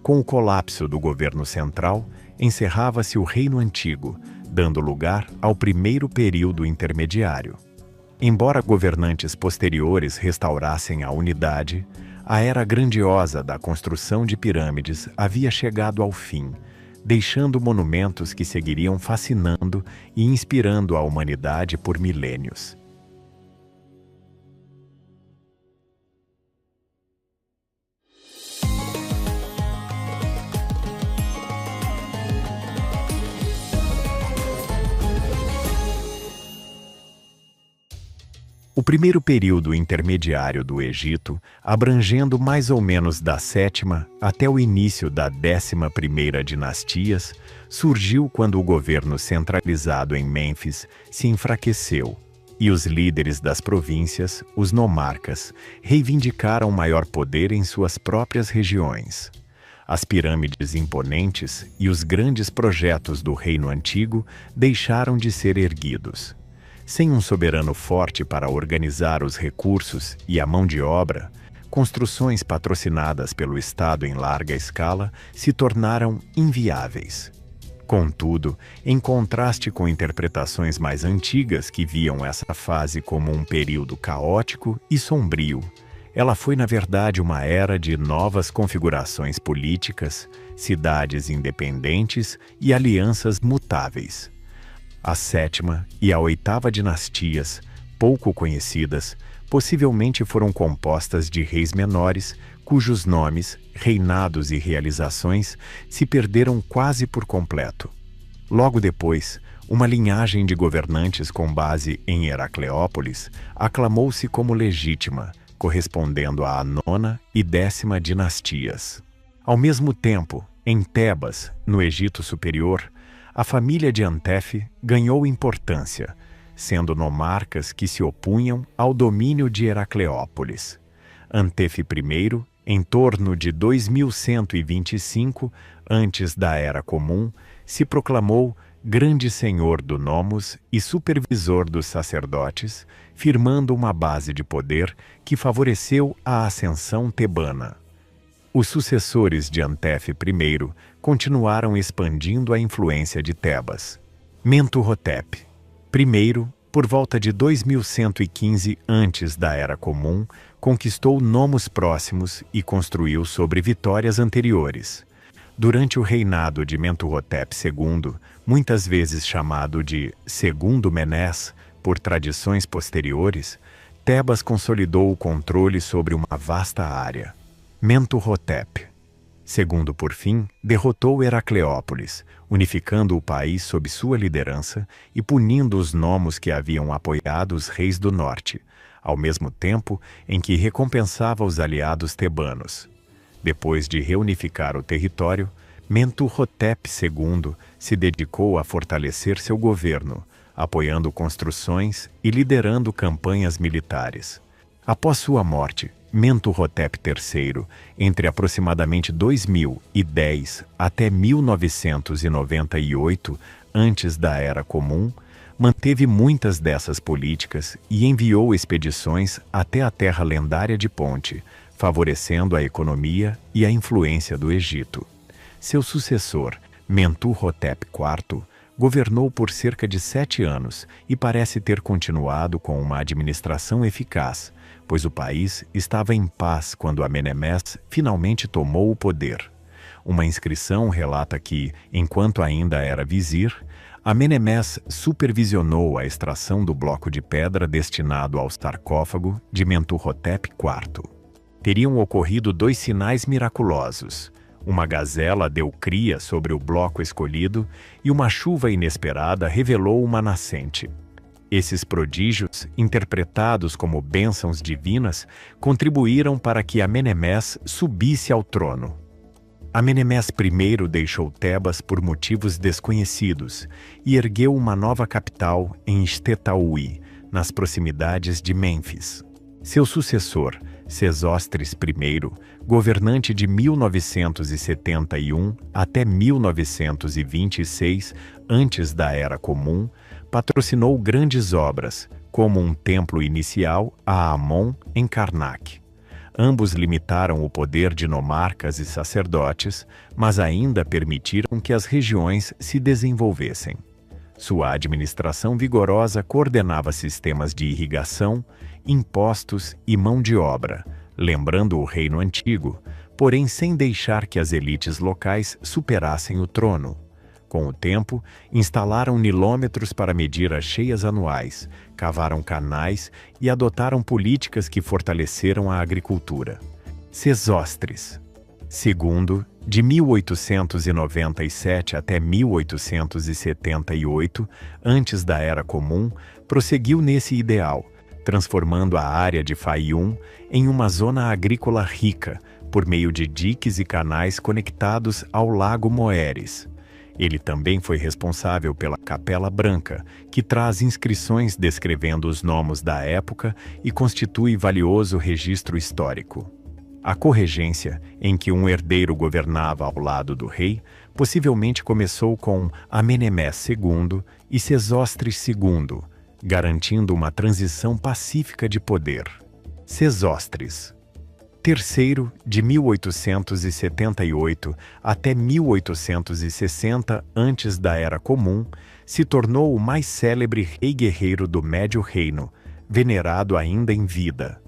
Com o colapso do governo central, encerrava-se o Reino Antigo, dando lugar ao primeiro período intermediário. Embora governantes posteriores restaurassem a unidade, a era grandiosa da construção de pirâmides havia chegado ao fim, deixando monumentos que seguiriam fascinando e inspirando a humanidade por milênios. O primeiro período intermediário do Egito, abrangendo mais ou menos da 7ª até o início da 11ª dinastias, surgiu quando o governo centralizado em Mênfis se enfraqueceu e os líderes das províncias, os nomarcas, reivindicaram maior poder em suas próprias regiões. As pirâmides imponentes e os grandes projetos do Reino Antigo deixaram de ser erguidos. Sem um soberano forte para organizar os recursos e a mão de obra, construções patrocinadas pelo Estado em larga escala se tornaram inviáveis. Contudo, em contraste com interpretações mais antigas que viam essa fase como um período caótico e sombrio, ela foi na verdade uma era de novas configurações políticas, cidades independentes e alianças mutáveis. A 7ª e a 8ª dinastias, pouco conhecidas, possivelmente foram compostas de reis menores, cujos nomes, reinados e realizações se perderam quase por completo. Logo depois, uma linhagem de governantes com base em Heracleópolis aclamou-se como legítima, correspondendo à 9ª e 10ª dinastias. Ao mesmo tempo, em Tebas, no Egito Superior, a família de Antef ganhou importância, sendo nomarcas que se opunham ao domínio de Heracleópolis. Antef I, em torno de 2125, antes da Era Comum, se proclamou grande senhor do Nomos e supervisor dos sacerdotes, firmando uma base de poder que favoreceu a ascensão tebana. Os sucessores de Antef I continuaram expandindo a influência de Tebas. Mentuhotep I, por volta de 2115 antes da Era Comum, conquistou nomos próximos e construiu sobre vitórias anteriores. Durante o reinado de Mentuhotep II, muitas vezes chamado de Segundo Menés por tradições posteriores, Tebas consolidou o controle sobre uma vasta área. Mentuhotep II, por fim, derrotou Heracleópolis, unificando o país sob sua liderança e punindo os nomos que haviam apoiado os reis do norte, ao mesmo tempo em que recompensava os aliados tebanos. Depois de reunificar o território, Mentuhotep II se dedicou a fortalecer seu governo, apoiando construções e liderando campanhas militares. Após sua morte, Mentuhotep III, entre aproximadamente 2010 até 1998, antes da Era Comum, manteve muitas dessas políticas e enviou expedições até a terra lendária de Ponte, favorecendo a economia e a influência do Egito. Seu sucessor, Mentuhotep IV, governou por cerca de 7 anos e parece ter continuado com uma administração eficaz, pois o país estava em paz quando Amenemés finalmente tomou o poder. Uma inscrição relata que, enquanto ainda era vizir, Amenemés supervisionou a extração do bloco de pedra destinado ao sarcófago de Mentuhotep IV. Teriam ocorrido 2 sinais miraculosos: Uma gazela deu cria sobre o bloco escolhido e uma chuva inesperada revelou uma nascente. Esses prodígios, interpretados como bênçãos divinas, contribuíram para que Amenemés subisse ao trono. Amenemés I deixou Tebas por motivos desconhecidos e ergueu uma nova capital em Estetaúi, nas proximidades de Mênfis. Seu sucessor, Sesostris I, governante de 1971 até 1926, antes da Era Comum, patrocinou grandes obras, como um templo inicial a Amon em Karnak. Ambos limitaram o poder de nomarcas e sacerdotes, mas ainda permitiram que as regiões se desenvolvessem. Sua administração vigorosa coordenava sistemas de irrigação, impostos e mão de obra, lembrando o reino antigo, porém sem deixar que as elites locais superassem o trono. Com o tempo, instalaram nilômetros para medir as cheias anuais, cavaram canais e adotaram políticas que fortaleceram a agricultura. Sesostris II, de 1897 até 1878, antes da Era Comum, prosseguiu nesse ideal, transformando a área de Faium em uma zona agrícola rica, por meio de diques e canais conectados ao Lago Moeres. Ele também foi responsável pela Capela Branca, que traz inscrições descrevendo os nomos da época e constitui valioso registro histórico. A corregência, em que um herdeiro governava ao lado do rei, possivelmente começou com Amenemés II e Sesostris II, garantindo uma transição pacífica de poder. Sesostris III, de 1878 até 1860, antes da Era Comum, se tornou o mais célebre rei guerreiro do Médio Reino, venerado ainda em vida.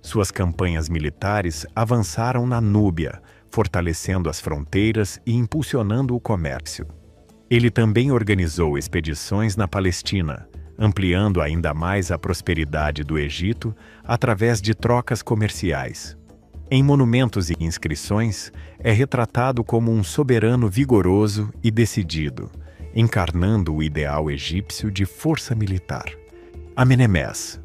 Suas campanhas militares avançaram na Núbia, fortalecendo as fronteiras e impulsionando o comércio. Ele também organizou expedições na Palestina, ampliando ainda mais a prosperidade do Egito através de trocas comerciais. Em monumentos e inscrições, é retratado como um soberano vigoroso e decidido, encarnando o ideal egípcio de força militar. Amenemés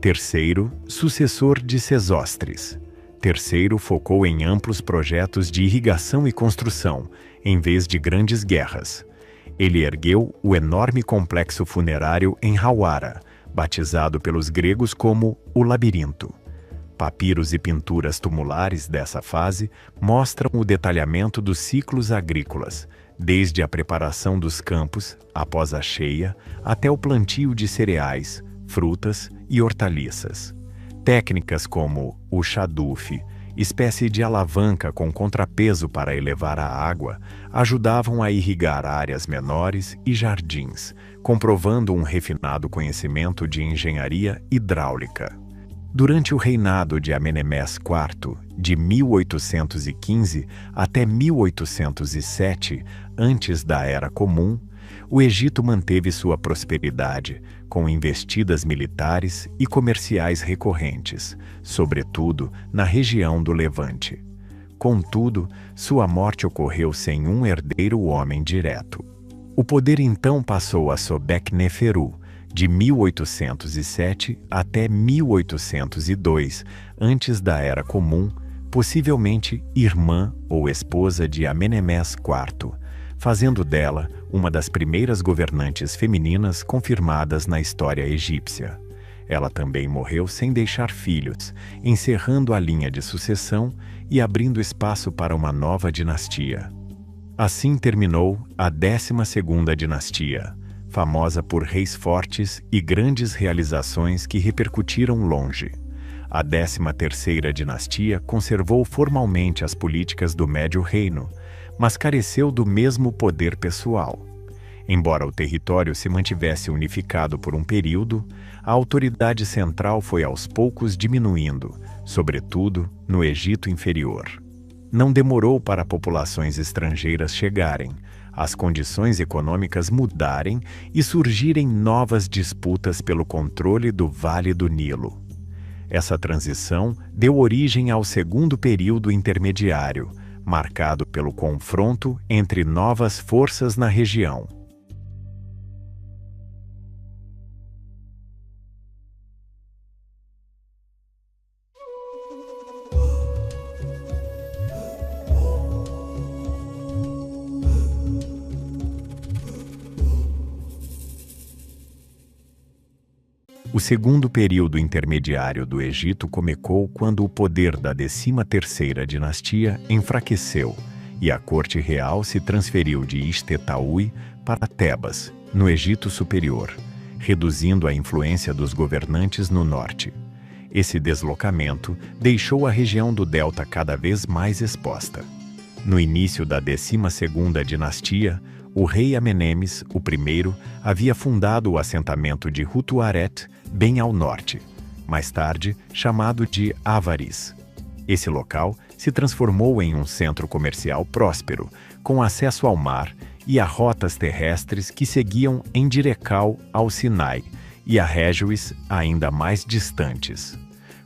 III, sucessor de Sesostris. III focou em amplos projetos de irrigação e construção, em vez de grandes guerras. Ele ergueu o enorme complexo funerário em Hawara, batizado pelos gregos como o Labirinto. Papiros e pinturas tumulares dessa fase mostram o detalhamento dos ciclos agrícolas, desde a preparação dos campos, após a cheia, até o plantio de cereais, frutas e hortaliças. Técnicas como o shaduf, espécie de alavanca com contrapeso para elevar a água, ajudavam a irrigar áreas menores e jardins, comprovando um refinado conhecimento de engenharia hidráulica. Durante o reinado de Amenemés IV, de 1815 até 1807, antes da Era Comum, o Egito manteve sua prosperidade, com investidas militares e comerciais recorrentes, sobretudo na região do Levante. Contudo, sua morte ocorreu sem um herdeiro homem direto. O poder então passou a Sobekneferu, de 1807 até 1802, antes da Era Comum, possivelmente irmã ou esposa de Amenemés IV, fazendo dela uma das primeiras governantes femininas confirmadas na história egípcia. Ela também morreu sem deixar filhos, encerrando a linha de sucessão e abrindo espaço para uma nova dinastia. Assim terminou a 12ª dinastia, famosa por reis fortes e grandes realizações que repercutiram longe. A 13ª dinastia conservou formalmente as políticas do Médio Reino, mas careceu do mesmo poder pessoal. Embora o território se mantivesse unificado por um período, a autoridade central foi aos poucos diminuindo, sobretudo no Egito Inferior. Não demorou para populações estrangeiras chegarem, as condições econômicas mudarem e surgirem novas disputas pelo controle do Vale do Nilo. Essa transição deu origem ao segundo período intermediário, marcado pelo confronto entre novas forças na região. O segundo período intermediário do Egito começou quando o poder da 13ª dinastia enfraqueceu e a corte real se transferiu de Istetaúi para Tebas, no Egito Superior, reduzindo a influência dos governantes no norte. Esse deslocamento deixou a região do delta cada vez mais exposta. No início da 12ª dinastia, o rei Amenemes I havia fundado o assentamento de Hutuaret, bem ao norte, mais tarde chamado de Avaris. Esse local se transformou em um centro comercial próspero, com acesso ao mar e a rotas terrestres que seguiam em Direcal ao Sinai e a régios ainda mais distantes.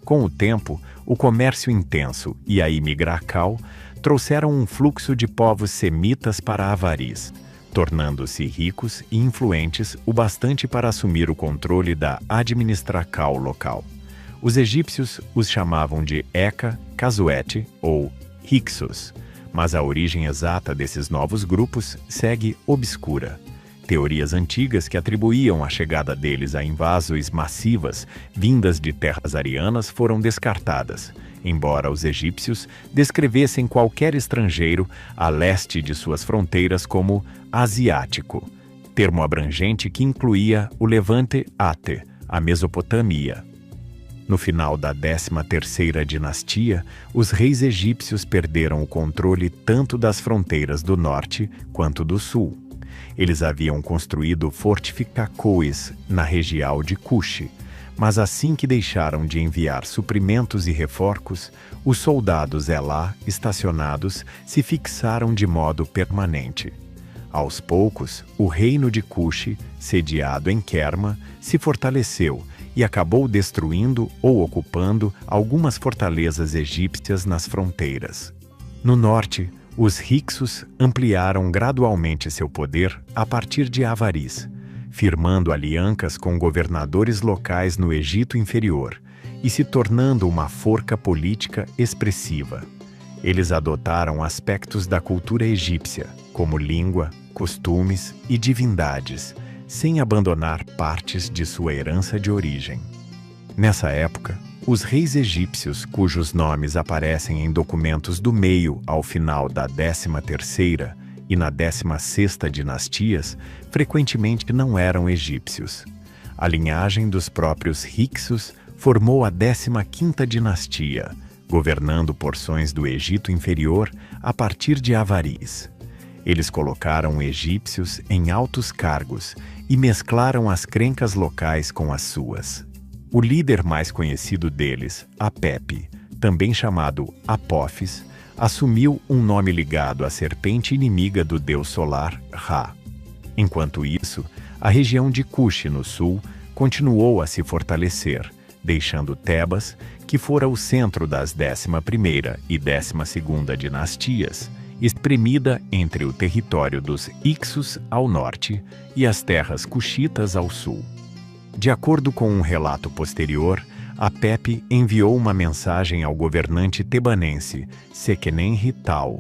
Com o tempo, o comércio intenso e a imigração trouxeram um fluxo de povos semitas para Avaris, tornando-se ricos e influentes o bastante para assumir o controle da administração local. Os egípcios os chamavam de Eka, Casuete ou Hyksos, mas a origem exata desses novos grupos segue obscura. Teorias antigas que atribuíam a chegada deles a invasões massivas vindas de terras arianas foram descartadas, embora os egípcios descrevessem qualquer estrangeiro a leste de suas fronteiras como asiático, termo abrangente que incluía o Levante Ate, a Mesopotâmia. No final da 13ª dinastia, os reis egípcios perderam o controle tanto das fronteiras do norte quanto do sul. Eles haviam construído fortificações na região de Cuxi, mas assim que deixaram de enviar suprimentos e reforços, os soldados lá estacionados se fixaram de modo permanente. Aos poucos, o reino de Cuxi, sediado em Kerma, se fortaleceu e acabou destruindo ou ocupando algumas fortalezas egípcias nas fronteiras. No norte, os Hyksos ampliaram gradualmente seu poder a partir de Avaris, firmando alianças com governadores locais no Egito Inferior e se tornando uma força política expressiva. Eles adotaram aspectos da cultura egípcia, como língua, costumes e divindades, sem abandonar partes de sua herança de origem. Nessa época, os reis egípcios, cujos nomes aparecem em documentos do meio ao final da 13ª e na 16ª dinastias, frequentemente não eram egípcios. A linhagem dos próprios Hyksos formou a 15ª dinastia, governando porções do Egito Inferior a partir de Avaris. Eles colocaram egípcios em altos cargos e mesclaram as crenças locais com as suas. O líder mais conhecido deles, Apep, também chamado Apófis, assumiu um nome ligado à serpente inimiga do deus solar, Ra. Enquanto isso, a região de Cuxi, no sul, continuou a se fortalecer, deixando Tebas, que fora o centro das 11ª e 12ª dinastias, espremida entre o território dos Hyksos ao norte e as terras cuxitas ao sul. De acordo com um relato posterior, Apep enviou uma mensagem ao governante tebanense, Sequenem-Rital,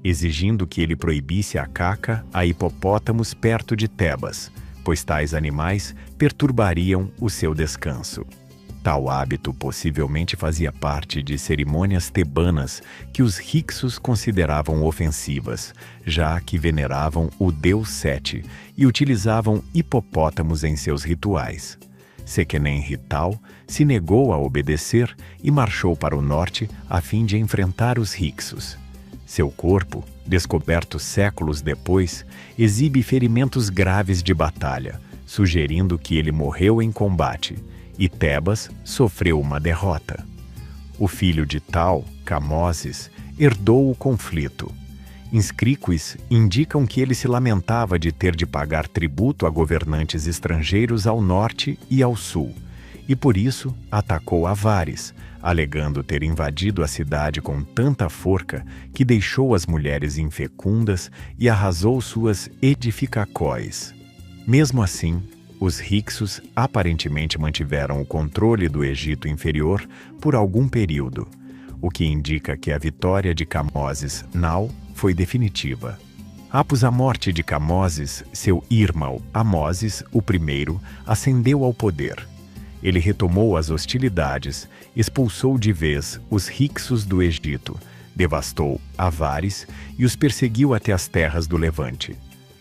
exigindo que ele proibisse a caça a hipopótamos perto de Tebas, pois tais animais perturbariam o seu descanso. Tal hábito possivelmente fazia parte de cerimônias tebanas que os Hyksos consideravam ofensivas, já que veneravam o deus Sete e utilizavam hipopótamos em seus rituais. Sequenem-Rital se negou a obedecer e marchou para o norte a fim de enfrentar os Hyksos. Seu corpo, descoberto séculos depois, exibe ferimentos graves de batalha, sugerindo que ele morreu em combate, e Tebas sofreu uma derrota. O filho de Tal, Camoses, herdou o conflito. Inscritos indicam que ele se lamentava de ter de pagar tributo a governantes estrangeiros ao norte e ao sul, e por isso atacou Avares, alegando ter invadido a cidade com tanta força que deixou as mulheres infecundas e arrasou suas edificacóis. Mesmo assim, os Hyksos aparentemente mantiveram o controle do Egito Inferior por algum período, o que indica que a vitória de Camoses Nau foi definitiva. Após a morte de Camoses, seu irmão Amoses I ascendeu ao poder. Ele retomou as hostilidades, expulsou de vez os Hyksos do Egito, devastou Avares e os perseguiu até as terras do Levante.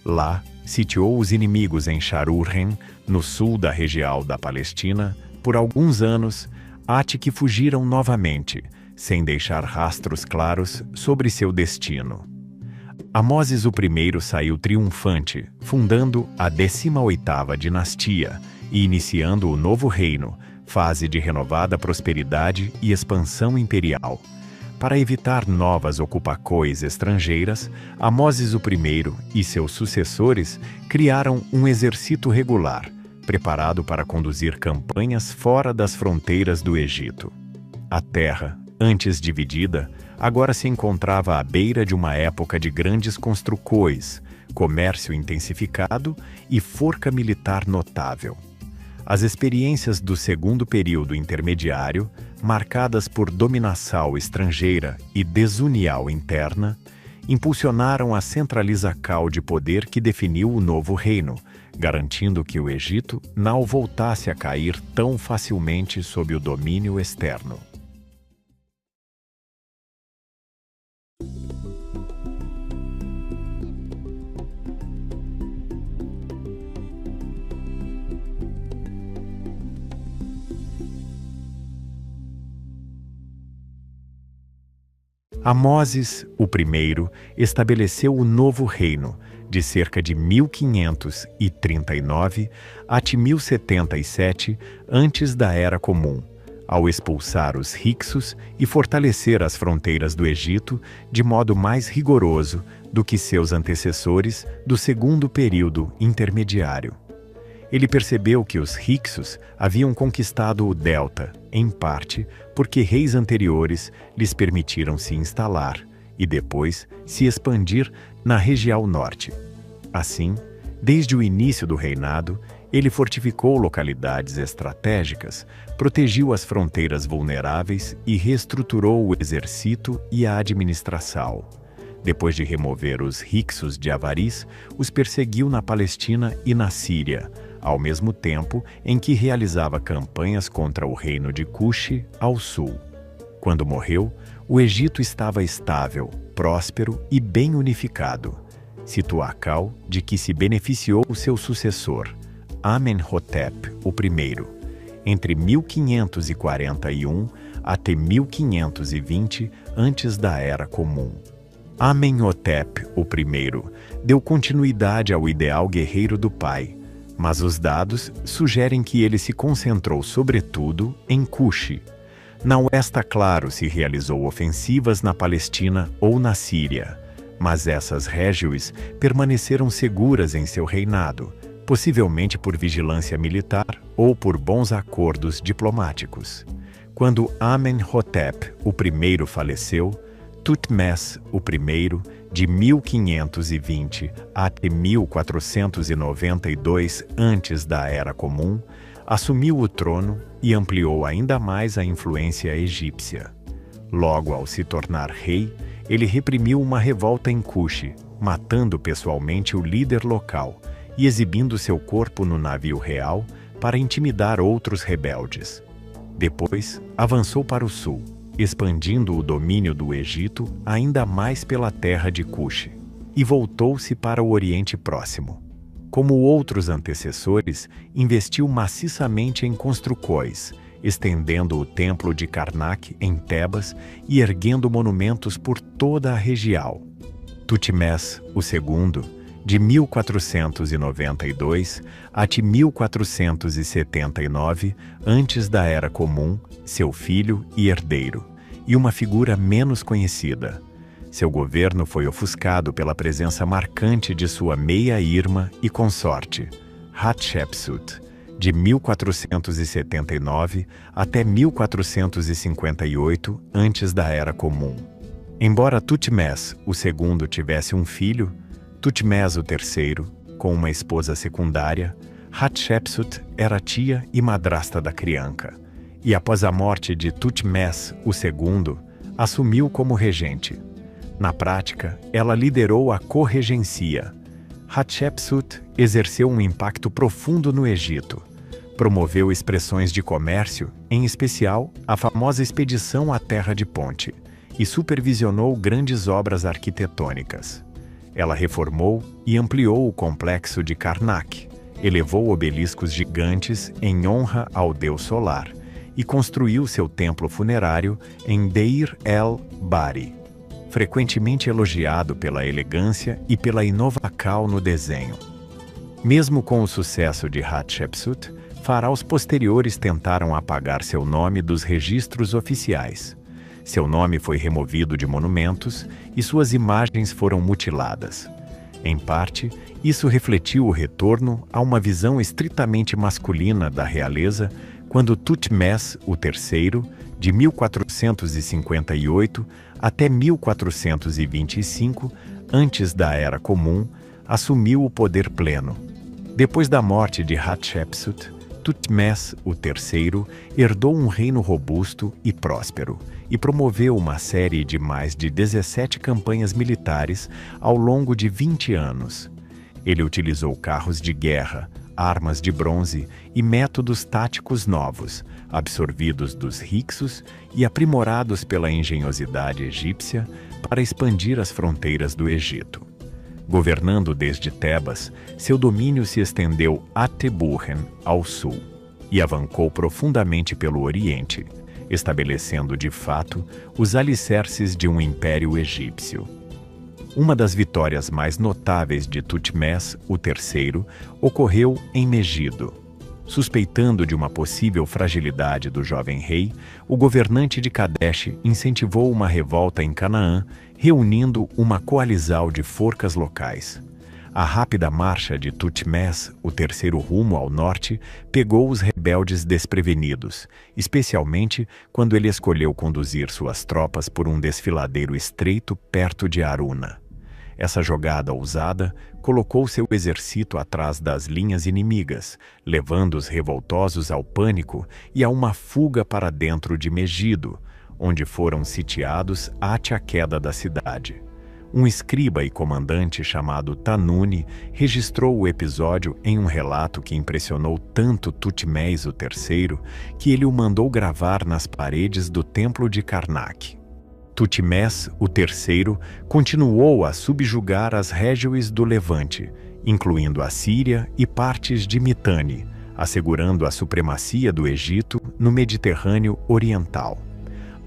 Lá, sitiou os inimigos em Sharuhen, no sul da região da Palestina, por alguns anos, até que fugiram novamente, sem deixar rastros claros sobre seu destino. Amoses I saiu triunfante, fundando a 18ª dinastia e iniciando o novo reino, fase de renovada prosperidade e expansão imperial. Para evitar novas ocupações estrangeiras, Amoses I e seus sucessores criaram um exército regular, preparado para conduzir campanhas fora das fronteiras do Egito. A terra, antes dividida, agora se encontrava à beira de uma época de grandes construções, comércio intensificado e força militar notável. As experiências do segundo período intermediário, marcadas por dominação estrangeira e desunião interna, impulsionaram a centralização de poder que definiu o novo reino, garantindo que o Egito não voltasse a cair tão facilmente sob o domínio externo. Amoses I estabeleceu o novo reino, de cerca de 1539 até 1077 antes da Era Comum, ao expulsar os Hyksos e fortalecer as fronteiras do Egito de modo mais rigoroso do que seus antecessores do segundo período intermediário. Ele percebeu que os Hyksos haviam conquistado o delta, em parte porque reis anteriores lhes permitiram se instalar e depois se expandir na região norte. Assim, desde o início do reinado, ele fortificou localidades estratégicas, protegeu as fronteiras vulneráveis e reestruturou o exército e a administração. Depois de remover os Hyksos de Avaris, os perseguiu na Palestina e na Síria, ao mesmo tempo em que realizava campanhas contra o reino de Cuxi ao sul. Quando morreu, o Egito estava estável, próspero e bem unificado, situação de que se beneficiou o seu sucessor, Amenhotep I, entre 1541 até 1520 antes da Era Comum. Amenhotep I deu continuidade ao ideal guerreiro do pai, mas os dados sugerem que ele se concentrou sobretudo em Cuxi. Não está claro se realizou ofensivas na Palestina ou na Síria, mas essas régiões permaneceram seguras em seu reinado, possivelmente por vigilância militar ou por bons acordos diplomáticos. Quando Amenhotep I faleceu, Tutmés I, de 1520 até 1492 antes da Era Comum, assumiu o trono e ampliou ainda mais a influência egípcia. Logo ao se tornar rei, ele reprimiu uma revolta em Cuxi, matando pessoalmente o líder local e exibindo seu corpo no navio real para intimidar outros rebeldes. Depois, avançou para o sul, expandindo o domínio do Egito ainda mais pela terra de Cuxi, e voltou-se para o Oriente Próximo. Como outros antecessores, investiu maciçamente em construções, estendendo o templo de Karnak em Tebas e erguendo monumentos por toda a região. Tutmés II, de 1492 até 1479, antes da Era Comum, seu filho e herdeiro, e uma figura menos conhecida. Seu governo foi ofuscado pela presença marcante de sua meia-irmã e consorte, Hatshepsut, de 1479 até 1458 antes da Era Comum. Embora Tutmés II tivesse um filho, Tutmés III, com uma esposa secundária, Hatshepsut era tia e madrasta da criança, e após a morte de Tutmés II, assumiu como regente. Na prática, ela liderou a corregencia. Hatshepsut exerceu um impacto profundo no Egito. Promoveu expressões de comércio, em especial a famosa expedição à Terra de Ponte, e supervisionou grandes obras arquitetônicas. Ela reformou e ampliou o complexo de Karnak, elevou obeliscos gigantes em honra ao deus solar e construiu seu templo funerário em Deir el-Bahri, frequentemente elogiado pela elegância e pela inovação no desenho. Mesmo com o sucesso de Hatshepsut, faraós posteriores tentaram apagar seu nome dos registros oficiais. Seu nome foi removido de monumentos e suas imagens foram mutiladas. Em parte, isso refletiu o retorno a uma visão estritamente masculina da realeza quando Tutmés III, de 1458 até 1425, antes da Era Comum, assumiu o poder pleno. Depois da morte de Hatshepsut, Tutmés III herdou um reino robusto e próspero e promoveu uma série de mais de 17 campanhas militares ao longo de 20 anos. Ele utilizou carros de guerra, armas de bronze e métodos táticos novos, absorvidos dos Hyksos e aprimorados pela engenhosidade egípcia para expandir as fronteiras do Egito. Governando desde Tebas, seu domínio se estendeu até Burren, ao sul, e avancou profundamente pelo Oriente, estabelecendo de fato os alicerces de um império egípcio. Uma das vitórias mais notáveis de Tutmés III ocorreu em Megido. Suspeitando de uma possível fragilidade do jovem rei, o governante de Kadesh incentivou uma revolta em Canaã, reunindo uma coalizão de forcas locais. A rápida marcha de Tutmés III rumo ao norte pegou os rebeldes desprevenidos, especialmente quando ele escolheu conduzir suas tropas por um desfiladeiro estreito perto de Aruna. Essa jogada ousada colocou seu exército atrás das linhas inimigas, levando os revoltosos ao pânico e a uma fuga para dentro de Megido, onde foram sitiados até a queda da cidade. Um escriba e comandante chamado Tanuni registrou o episódio em um relato que impressionou tanto Tutmés III que ele o mandou gravar nas paredes do templo de Karnak. Tutmés III continuou a subjugar as régiões do Levante, incluindo a Síria e partes de Mitanni, assegurando a supremacia do Egito no Mediterrâneo Oriental.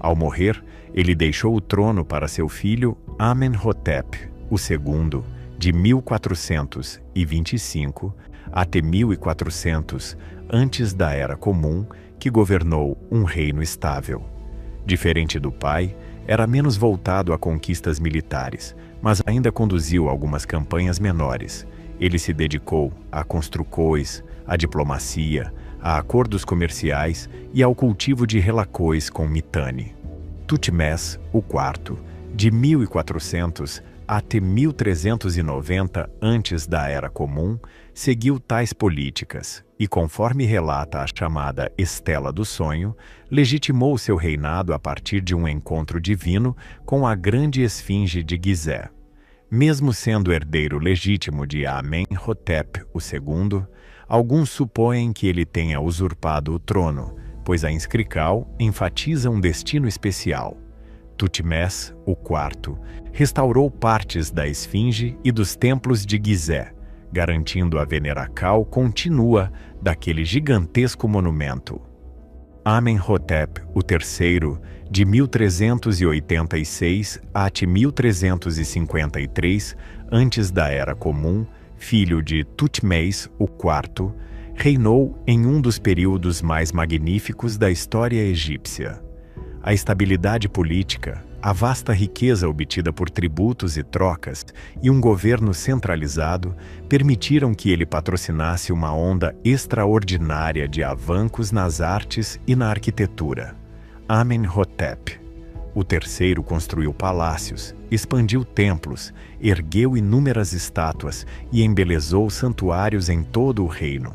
Ao morrer, ele deixou o trono para seu filho Amenhotep II, de 1425 até 1400, antes da Era Comum, que governou um reino estável. Diferente do pai, era menos voltado a conquistas militares, mas ainda conduziu algumas campanhas menores. Ele se dedicou a construções, à diplomacia, a acordos comerciais e ao cultivo de relacões com Mitanni. Tutmés IV, de 1400 até 1390 antes da Era Comum, seguiu tais políticas e, conforme relata a chamada Estela do Sonho, legitimou seu reinado a partir de um encontro divino com a grande esfinge de Gizé. Mesmo sendo herdeiro legítimo de Amenhotep II, alguns supõem que ele tenha usurpado o trono, pois a inscrição enfatiza um destino especial. Tutmés IV restaurou partes da esfinge e dos templos de Gizé, garantindo a veneração contínua daquele gigantesco monumento. Amenhotep III, de 1386 até 1353, antes da Era Comum, filho de Tutmés IV, reinou em um dos períodos mais magníficos da história egípcia. A estabilidade política, A vasta riqueza obtida por tributos e trocas e um governo centralizado permitiram que ele patrocinasse uma onda extraordinária de avancos nas artes e na arquitetura. Amenhotep, o terceiro, construiu palácios, expandiu templos, ergueu inúmeras estátuas e embelezou santuários em todo o reino.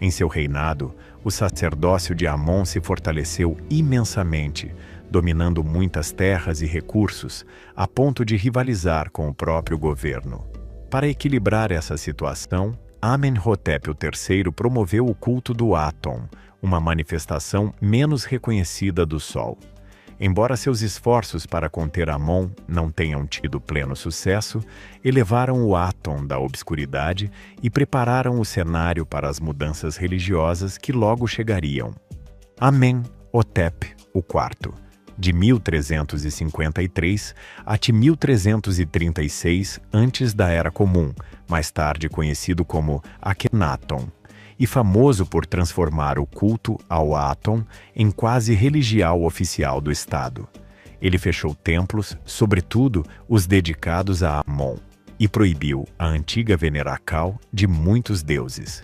Em seu reinado, o sacerdócio de Amon se fortaleceu imensamente, dominando muitas terras e recursos, a ponto de rivalizar com o próprio governo. Para equilibrar essa situação, Amenhotep III promoveu o culto do Aton, uma manifestação menos reconhecida do Sol. Embora seus esforços para conter Amon não tenham tido pleno sucesso, elevaram o Aton da obscuridade e prepararam o cenário para as mudanças religiosas que logo chegariam. Amenhotep IV, de 1353 a 1336 antes da Era Comum, mais tarde conhecido como Akhenaton, e famoso por transformar o culto ao Aton em quase religião oficial do Estado. Ele fechou templos, sobretudo os dedicados a Amon, e proibiu a antiga veneração de muitos deuses.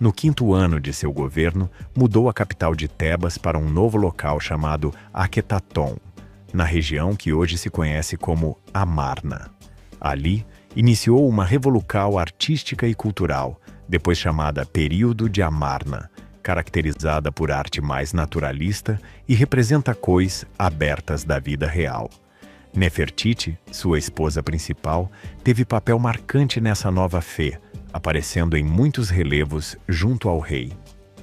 No 5º ano de seu governo, mudou a capital de Tebas para um novo local chamado Akhetaton, na região que hoje se conhece como Amarna. Ali, iniciou uma revolução artística e cultural, depois chamada Período de Amarna, caracterizada por arte mais naturalista e representa cores abertas da vida real. Nefertiti, sua esposa principal, teve papel marcante nessa nova fé, aparecendo em muitos relevos junto ao rei.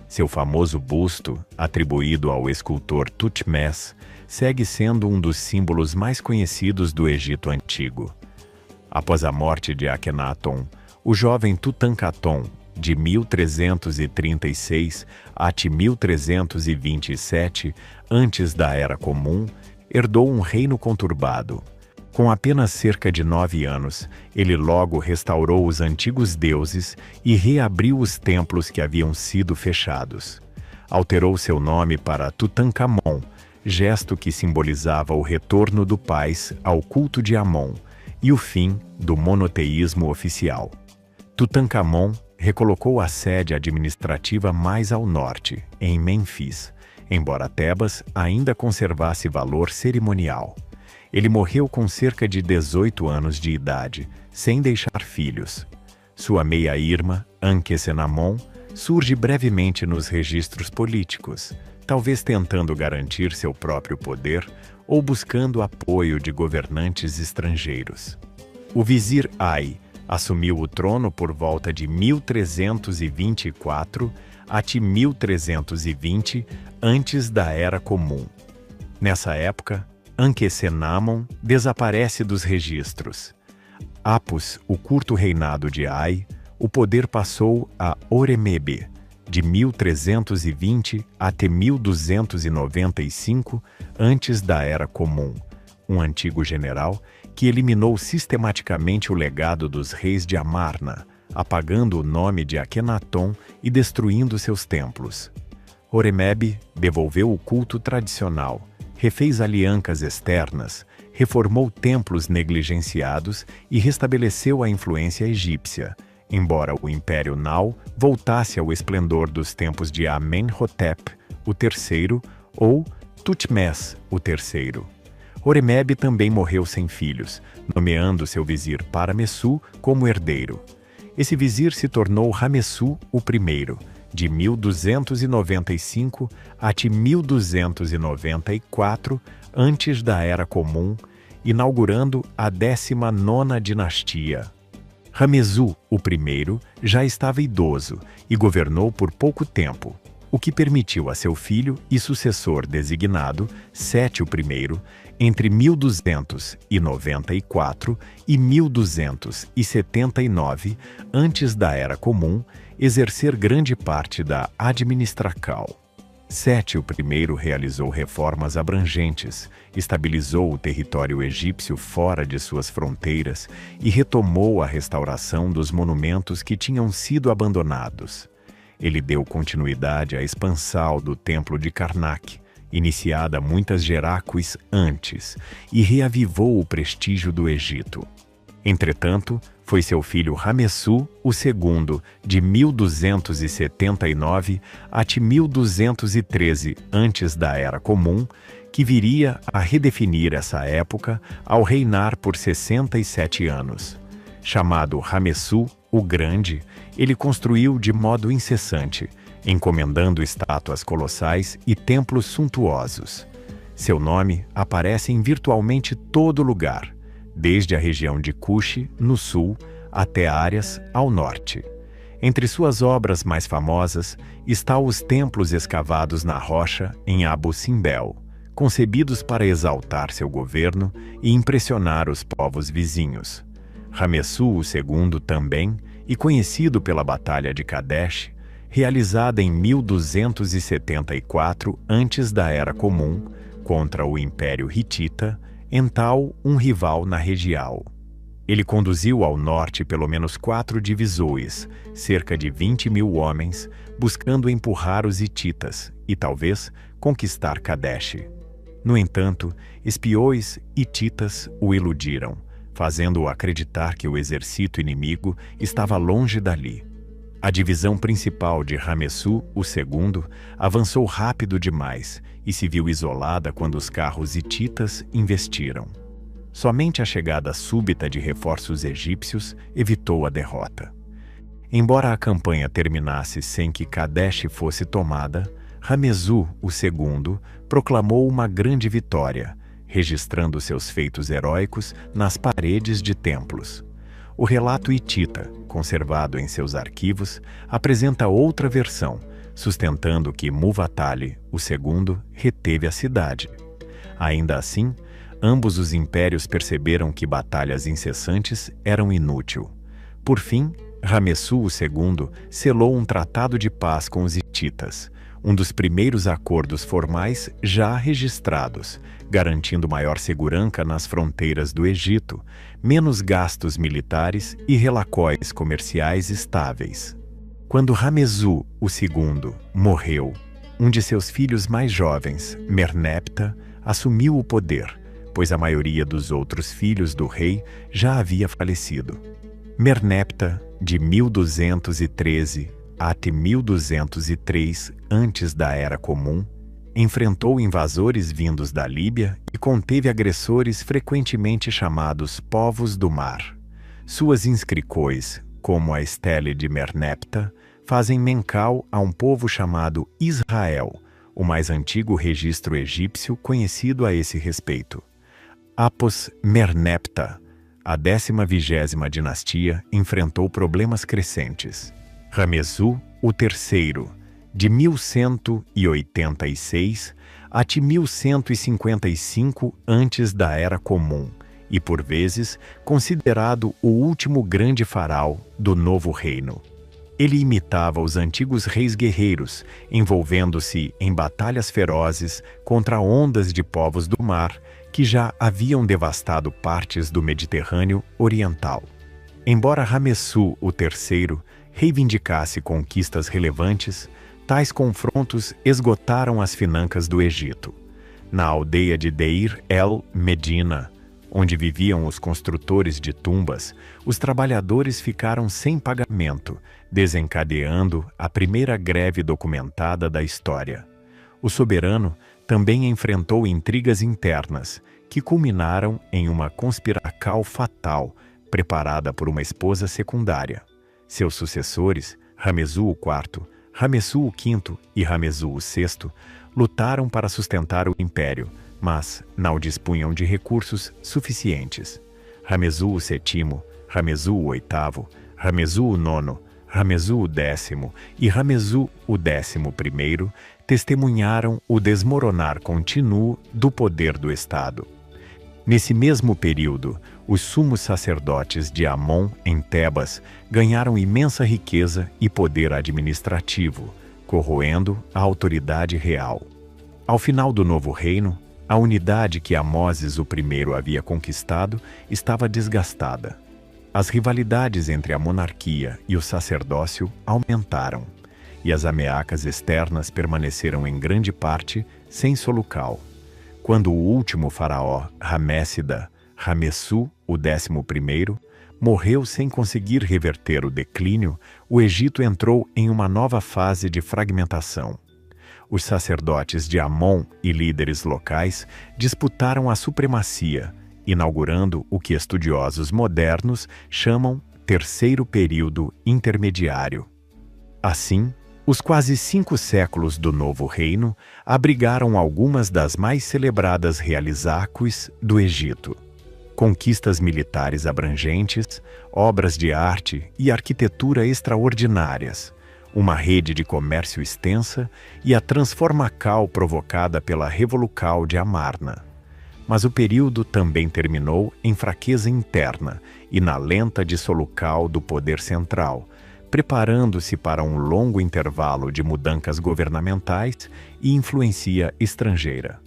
Seu famoso busto, atribuído ao escultor Thutmose, segue sendo um dos símbolos mais conhecidos do Egito Antigo. Após a morte de Akhenaton, o jovem Tutankhaton, de 1336 a 1327, antes da Era Comum, herdou um reino conturbado. Com apenas cerca de 9 anos, ele logo restaurou os antigos deuses e reabriu os templos que haviam sido fechados. Alterou seu nome para Tutankhamon, gesto que simbolizava o retorno do país ao culto de Amon e o fim do monoteísmo oficial. Tutankhamon recolocou a sede administrativa mais ao norte, em Mênfis, embora Tebas ainda conservasse valor cerimonial. Ele morreu com cerca de 18 anos de idade, sem deixar filhos. Sua meia-irmã, Ankhesenamon, surge brevemente nos registros políticos, talvez tentando garantir seu próprio poder ou buscando apoio de governantes estrangeiros. O vizir Ai assumiu o trono por volta de 1324 a 1320 antes da Era Comum. Nessa época, Ankhesenamon desaparece dos registros. Após o curto reinado de Ai, o poder passou a Horemheb, de 1320 até 1295 antes da Era Comum, um antigo general que eliminou sistematicamente o legado dos reis de Amarna, apagando o nome de Akhenaton e destruindo seus templos. Horemheb devolveu o culto tradicional, refez alianças externas, reformou templos negligenciados e restabeleceu a influência egípcia, embora o Império Nau voltasse ao esplendor dos tempos de Amenhotep III ou Thutmose III. Horemheb também morreu sem filhos, nomeando seu vizir Paramessu como herdeiro. Esse vizir se tornou Ramessu I, de 1295 a 1294 antes da Era Comum, inaugurando a 19ª dinastia. Ramessu I já estava idoso e governou por pouco tempo, o que permitiu a seu filho e sucessor designado, Seti I, entre 1294 e 1279, antes da Era Comum, exercer grande parte da administração. Seti I realizou reformas abrangentes, estabilizou o território egípcio fora de suas fronteiras e retomou a restauração dos monumentos que tinham sido abandonados. Ele deu continuidade à expansão do Templo de Karnak, iniciada muitas geráquis antes, e reavivou o prestígio do Egito. Entretanto, foi seu filho Ramessu II, de 1279 a 1213 antes da Era Comum, que viria a redefinir essa época ao reinar por 67 anos. Chamado Ramessu o Grande, ele construiu de modo incessante, encomendando estátuas colossais e templos suntuosos. Seu nome aparece em virtualmente todo lugar, desde a região de Cuxi, no sul, até áreas ao norte. Entre suas obras mais famosas estão os templos escavados na rocha em Abu Simbel, concebidos para exaltar seu governo e impressionar os povos vizinhos. Ramessu II também, e conhecido pela Batalha de Kadesh, realizada em 1274 antes da Era Comum, contra o Império Hitita, então um rival na região. Ele conduziu ao norte pelo menos 4 divisões, cerca de 20.000 homens, buscando empurrar os hititas e talvez conquistar Kadesh. No entanto, espiões hititas o iludiram, fazendo-o acreditar que o exército inimigo estava longe dali. A divisão principal de Ramessu II avançou rápido demais e se viu isolada quando os carros hititas investiram. Somente a chegada súbita de reforços egípcios evitou a derrota. Embora a campanha terminasse sem que Kadesh fosse tomada, Ramessu II proclamou uma grande vitória, registrando seus feitos heróicos nas paredes de templos. O relato hitita, conservado em seus arquivos, apresenta outra versão, sustentando que Muwatalli II reteve a cidade. Ainda assim, ambos os impérios perceberam que batalhas incessantes eram inúteis. Por fim, Ramessu II selou um tratado de paz com os hititas, um dos primeiros acordos formais já registrados, garantindo maior segurança nas fronteiras do Egito, menos gastos militares e relacóis comerciais estáveis. Quando Ramessu II morreu, um de seus filhos mais jovens, Merneptah, assumiu o poder, pois a maioria dos outros filhos do rei já havia falecido. Merneptah, de 1213 até 1203 antes da Era Comum, enfrentou invasores vindos da Líbia e conteve agressores frequentemente chamados povos do mar. Suas inscrições, como a Stele de Merneptah, fazem menção a um povo chamado Israel, o mais antigo registro egípcio conhecido a esse respeito. Após Merneptah, a 12ª dinastia enfrentou problemas crescentes. Ramessu III, de 1186 até 1155 antes da Era Comum, e por vezes considerado o último grande faraó do novo reino. Ele imitava os antigos reis guerreiros, envolvendo-se em batalhas ferozes contra ondas de povos do mar que já haviam devastado partes do Mediterrâneo Oriental. Embora Ramessu III reivindicasse conquistas relevantes, tais confrontos esgotaram as finanças do Egito. Na aldeia de Deir el-Medina, onde viviam os construtores de tumbas, os trabalhadores ficaram sem pagamento, desencadeando a primeira greve documentada da história. O soberano também enfrentou intrigas internas, que culminaram em uma conspiração fatal, preparada por uma esposa secundária. Seus sucessores, Ramessu IV, Ramessu V e Ramessu VI, lutaram para sustentar o império, mas não dispunham de recursos suficientes. Ramessu VII, Ramessu VIII, Ramessu IX, Ramessu X e Ramessu XI testemunharam o desmoronar contínuo do poder do Estado. Nesse mesmo período, os sumos sacerdotes de Amon, em Tebas, ganharam imensa riqueza e poder administrativo, corroendo a autoridade real. Ao final do novo reino, a unidade que Amoses I havia conquistado estava desgastada. As rivalidades entre a monarquia e o sacerdócio aumentaram, e as ameaças externas permaneceram em grande parte sem Solucal. Quando o último faraó, Ramessida, Ramessu, o 11º, morreu sem conseguir reverter o declínio, o Egito entrou em uma nova fase de fragmentação. Os sacerdotes de Amon e líderes locais disputaram a supremacia, inaugurando o que estudiosos modernos chamam terceiro período intermediário. Assim, os quase 5 séculos do Novo Reino abrigaram algumas das mais celebradas realizácues do Egito. Conquistas militares abrangentes, obras de arte e arquitetura extraordinárias, uma rede de comércio extensa e a transformacal provocada pela Revolucal de Amarna. Mas o período também terminou em fraqueza interna e na lenta dissolucal do poder central, preparando-se para um longo intervalo de mudanças governamentais e influência estrangeira.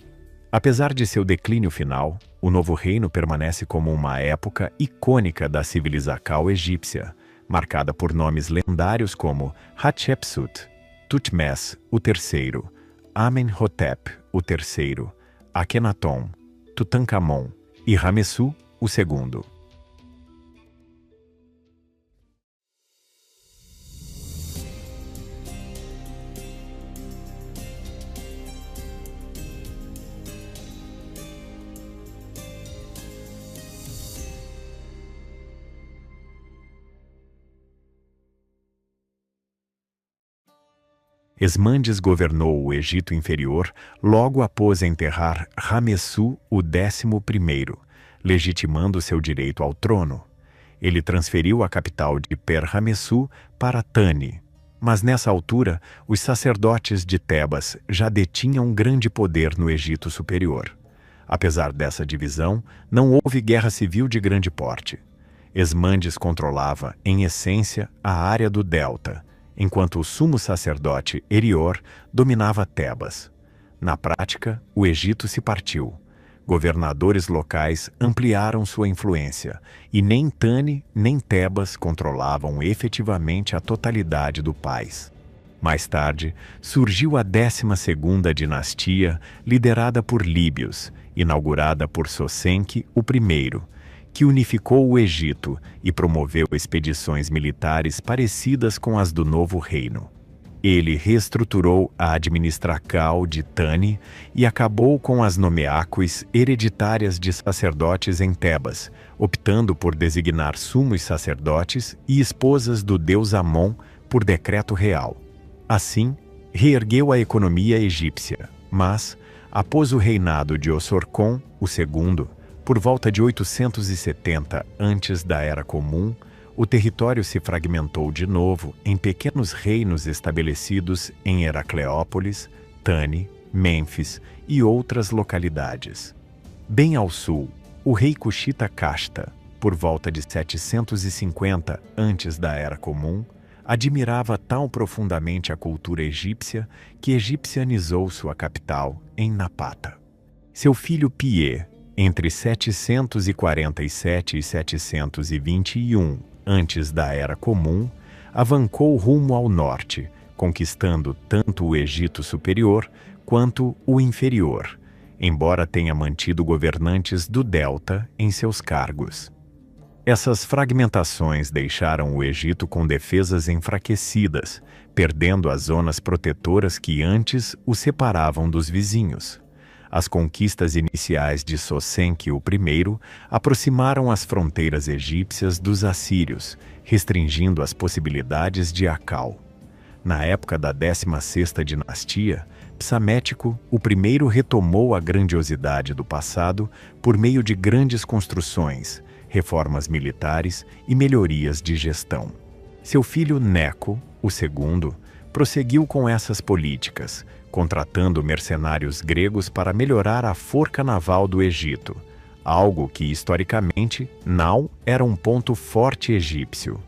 Apesar de seu declínio final, o Novo Reino permanece como uma época icônica da civilização egípcia, marcada por nomes lendários como Hatshepsut, Tutmés III, Amenhotep III, Akhenaton, Tutankhamon e Ramessu II. Esmandes governou o Egito Inferior logo após enterrar Ramessu o 11º, legitimando seu direito ao trono. Ele transferiu a capital de Per-Ramessu para Tani, mas nessa altura os sacerdotes de Tebas já detinham grande poder no Egito Superior. Apesar dessa divisão, não houve guerra civil de grande porte. Esmandes controlava, em essência, a área do delta, enquanto o sumo sacerdote Erior dominava Tebas. Na prática, o Egito se partiu. Governadores locais ampliaram sua influência, e nem Tani nem Tebas controlavam efetivamente a totalidade do país. Mais tarde, surgiu a 12ª dinastia, liderada por Líbios, inaugurada por Sosenki I, que unificou o Egito e promoveu expedições militares parecidas com as do Novo Reino. Ele reestruturou a administração de Tani e acabou com as nomeácues hereditárias de sacerdotes em Tebas, optando por designar sumos sacerdotes e esposas do deus Amon por decreto real. Assim, reergueu a economia egípcia, mas, após o reinado de Osorkon II, por volta de 870 antes da Era Comum, o território se fragmentou de novo em pequenos reinos estabelecidos em Heracleópolis, Tani, Mênfis e outras localidades. Bem ao sul, o rei Kushita Kashta, por volta de 750 antes da Era Comum, admirava tão profundamente a cultura egípcia que egipcianizou sua capital em Napata. Seu filho Piye, entre 747 e 721 antes da Era Comum, avancou rumo ao norte, conquistando tanto o Egito Superior quanto o Inferior, embora tenha mantido governantes do Delta em seus cargos. Essas fragmentações deixaram o Egito com defesas enfraquecidas, perdendo as zonas protetoras que antes o separavam dos vizinhos. As conquistas iniciais de Sosenki I aproximaram as fronteiras egípcias dos assírios, restringindo as possibilidades de Akal. Na época da 16ª dinastia, Psamético I retomou a grandiosidade do passado por meio de grandes construções, reformas militares e melhorias de gestão. Seu filho Neco, o II, prosseguiu com essas políticas, contratando mercenários gregos para melhorar a força naval do Egito, algo que historicamente não era um ponto forte egípcio.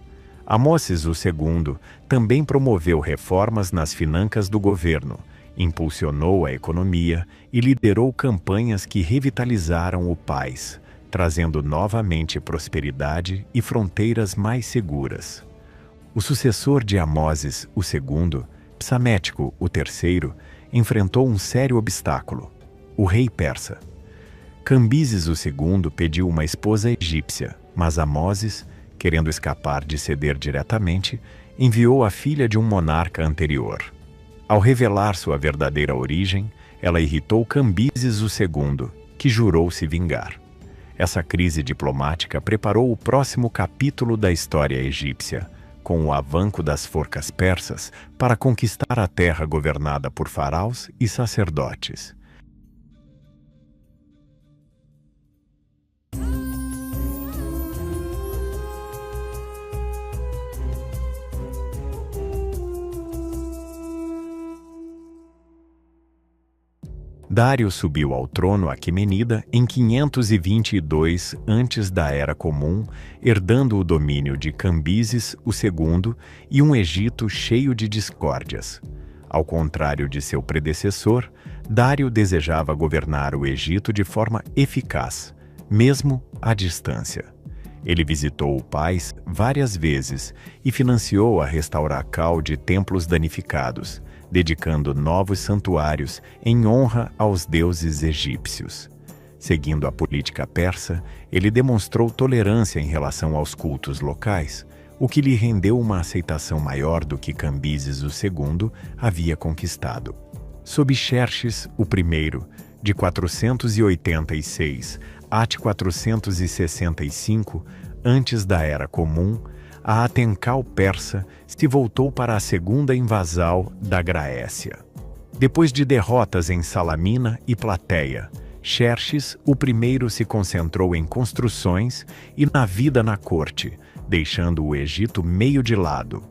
Amoses II também promoveu reformas nas finanças do governo, impulsionou a economia e liderou campanhas que revitalizaram o país, trazendo novamente prosperidade e fronteiras mais seguras. O sucessor de Amoses II, Psamético III, enfrentou um sério obstáculo: o rei persa. Cambises II pediu uma esposa egípcia, mas Amoses, querendo escapar de ceder diretamente, enviou a filha de um monarca anterior. Ao revelar sua verdadeira origem, ela irritou Cambises II, que jurou se vingar. Essa crise diplomática preparou o próximo capítulo da história egípcia, com o avanço das forcas persas para conquistar a terra governada por faraós e sacerdotes. Dário subiu ao trono aquemenida em 522 antes da Era Comum, herdando o domínio de Cambises II e um Egito cheio de discórdias. Ao contrário de seu predecessor, Dário desejava governar o Egito de forma eficaz, mesmo à distância. Ele visitou o país várias vezes e financiou a restauração de templos danificados, dedicando novos santuários em honra aos deuses egípcios. Seguindo a política persa, ele demonstrou tolerância em relação aos cultos locais, o que lhe rendeu uma aceitação maior do que Cambises II havia conquistado. Sob Xerxes I, de 486 a 465, antes da Era Comum, a Atencal persa se voltou para a segunda invasão da Grécia. Depois de derrotas em Salamina e Plateia, Xerxes I se concentrou em construções e na vida na corte, deixando o Egito meio de lado.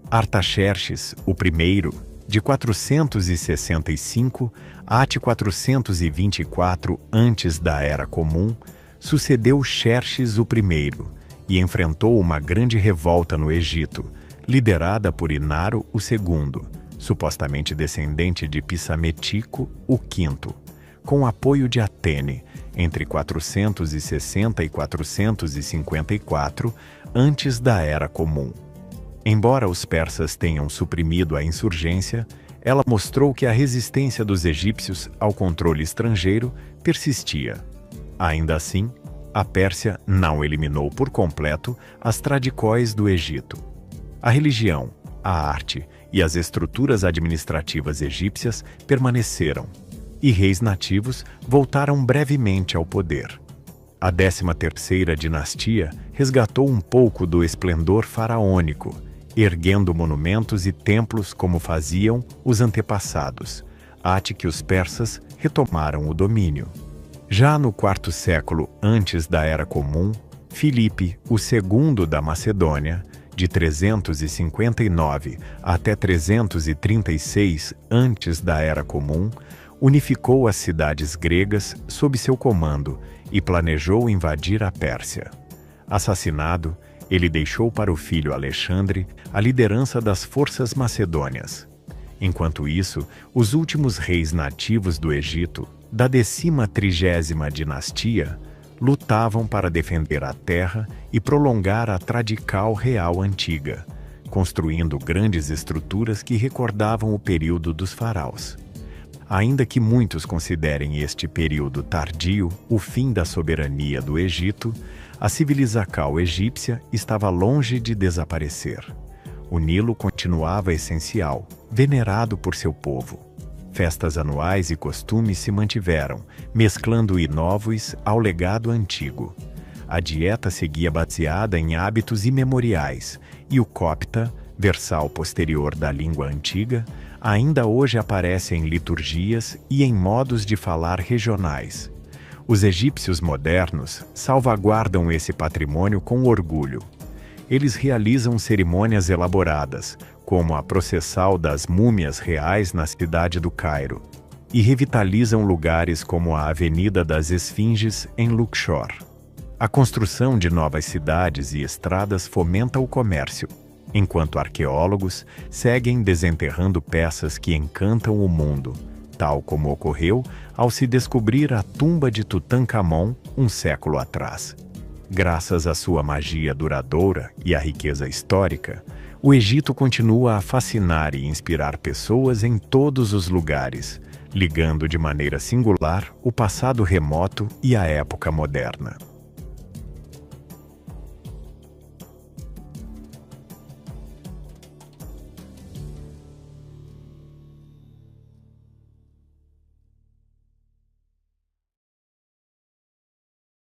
Artaxerxes I, de 465 a 424 antes da Era Comum, sucedeu Xerxes I e enfrentou uma grande revolta no Egito, liderada por Inaro II, supostamente descendente de Psamético V, com apoio de Atene, entre 460 e 454 antes da Era Comum. Embora os persas tenham suprimido a insurgência, ela mostrou que a resistência dos egípcios ao controle estrangeiro persistia. Ainda assim, a Pérsia não eliminou por completo as tradições do Egito. A religião, a arte e as estruturas administrativas egípcias permaneceram, e reis nativos voltaram brevemente ao poder. A 13ª dinastia resgatou um pouco do esplendor faraônico, erguendo monumentos e templos como faziam os antepassados, até que os persas retomaram o domínio. Já no quarto século antes da Era Comum, Filipe, o segundo da Macedônia, de 359 até 336 antes da Era Comum, unificou as cidades gregas sob seu comando e planejou invadir a Pérsia. Assassinado, ele deixou para o filho Alexandre a liderança das forças macedônias. Enquanto isso, os últimos reis nativos do Egito, da 13ª dinastia, lutavam para defender a terra e prolongar a tradição real antiga, construindo grandes estruturas que recordavam o período dos faraós. Ainda que muitos considerem este período tardio o fim da soberania do Egito, a civilização egípcia estava longe de desaparecer. O Nilo continuava essencial, venerado por seu povo. Festas anuais e costumes se mantiveram, mesclando inovos ao legado antigo. A dieta seguia baseada em hábitos imemoriais, e o copta, versal posterior da língua antiga, ainda hoje aparece em liturgias e em modos de falar regionais. Os egípcios modernos salvaguardam esse patrimônio com orgulho. Eles realizam cerimônias elaboradas, como a processal das múmias reais na cidade do Cairo, e revitalizam lugares como a Avenida das Esfinges em Luxor. A construção de novas cidades e estradas fomenta o comércio, enquanto arqueólogos seguem desenterrando peças que encantam o mundo, tal como ocorreu ao se descobrir a tumba de Tutancâmon um século atrás. Graças à sua magia duradoura e à riqueza histórica, O Egito continua a fascinar e inspirar pessoas em todos os lugares, ligando de maneira singular o passado remoto e a época moderna.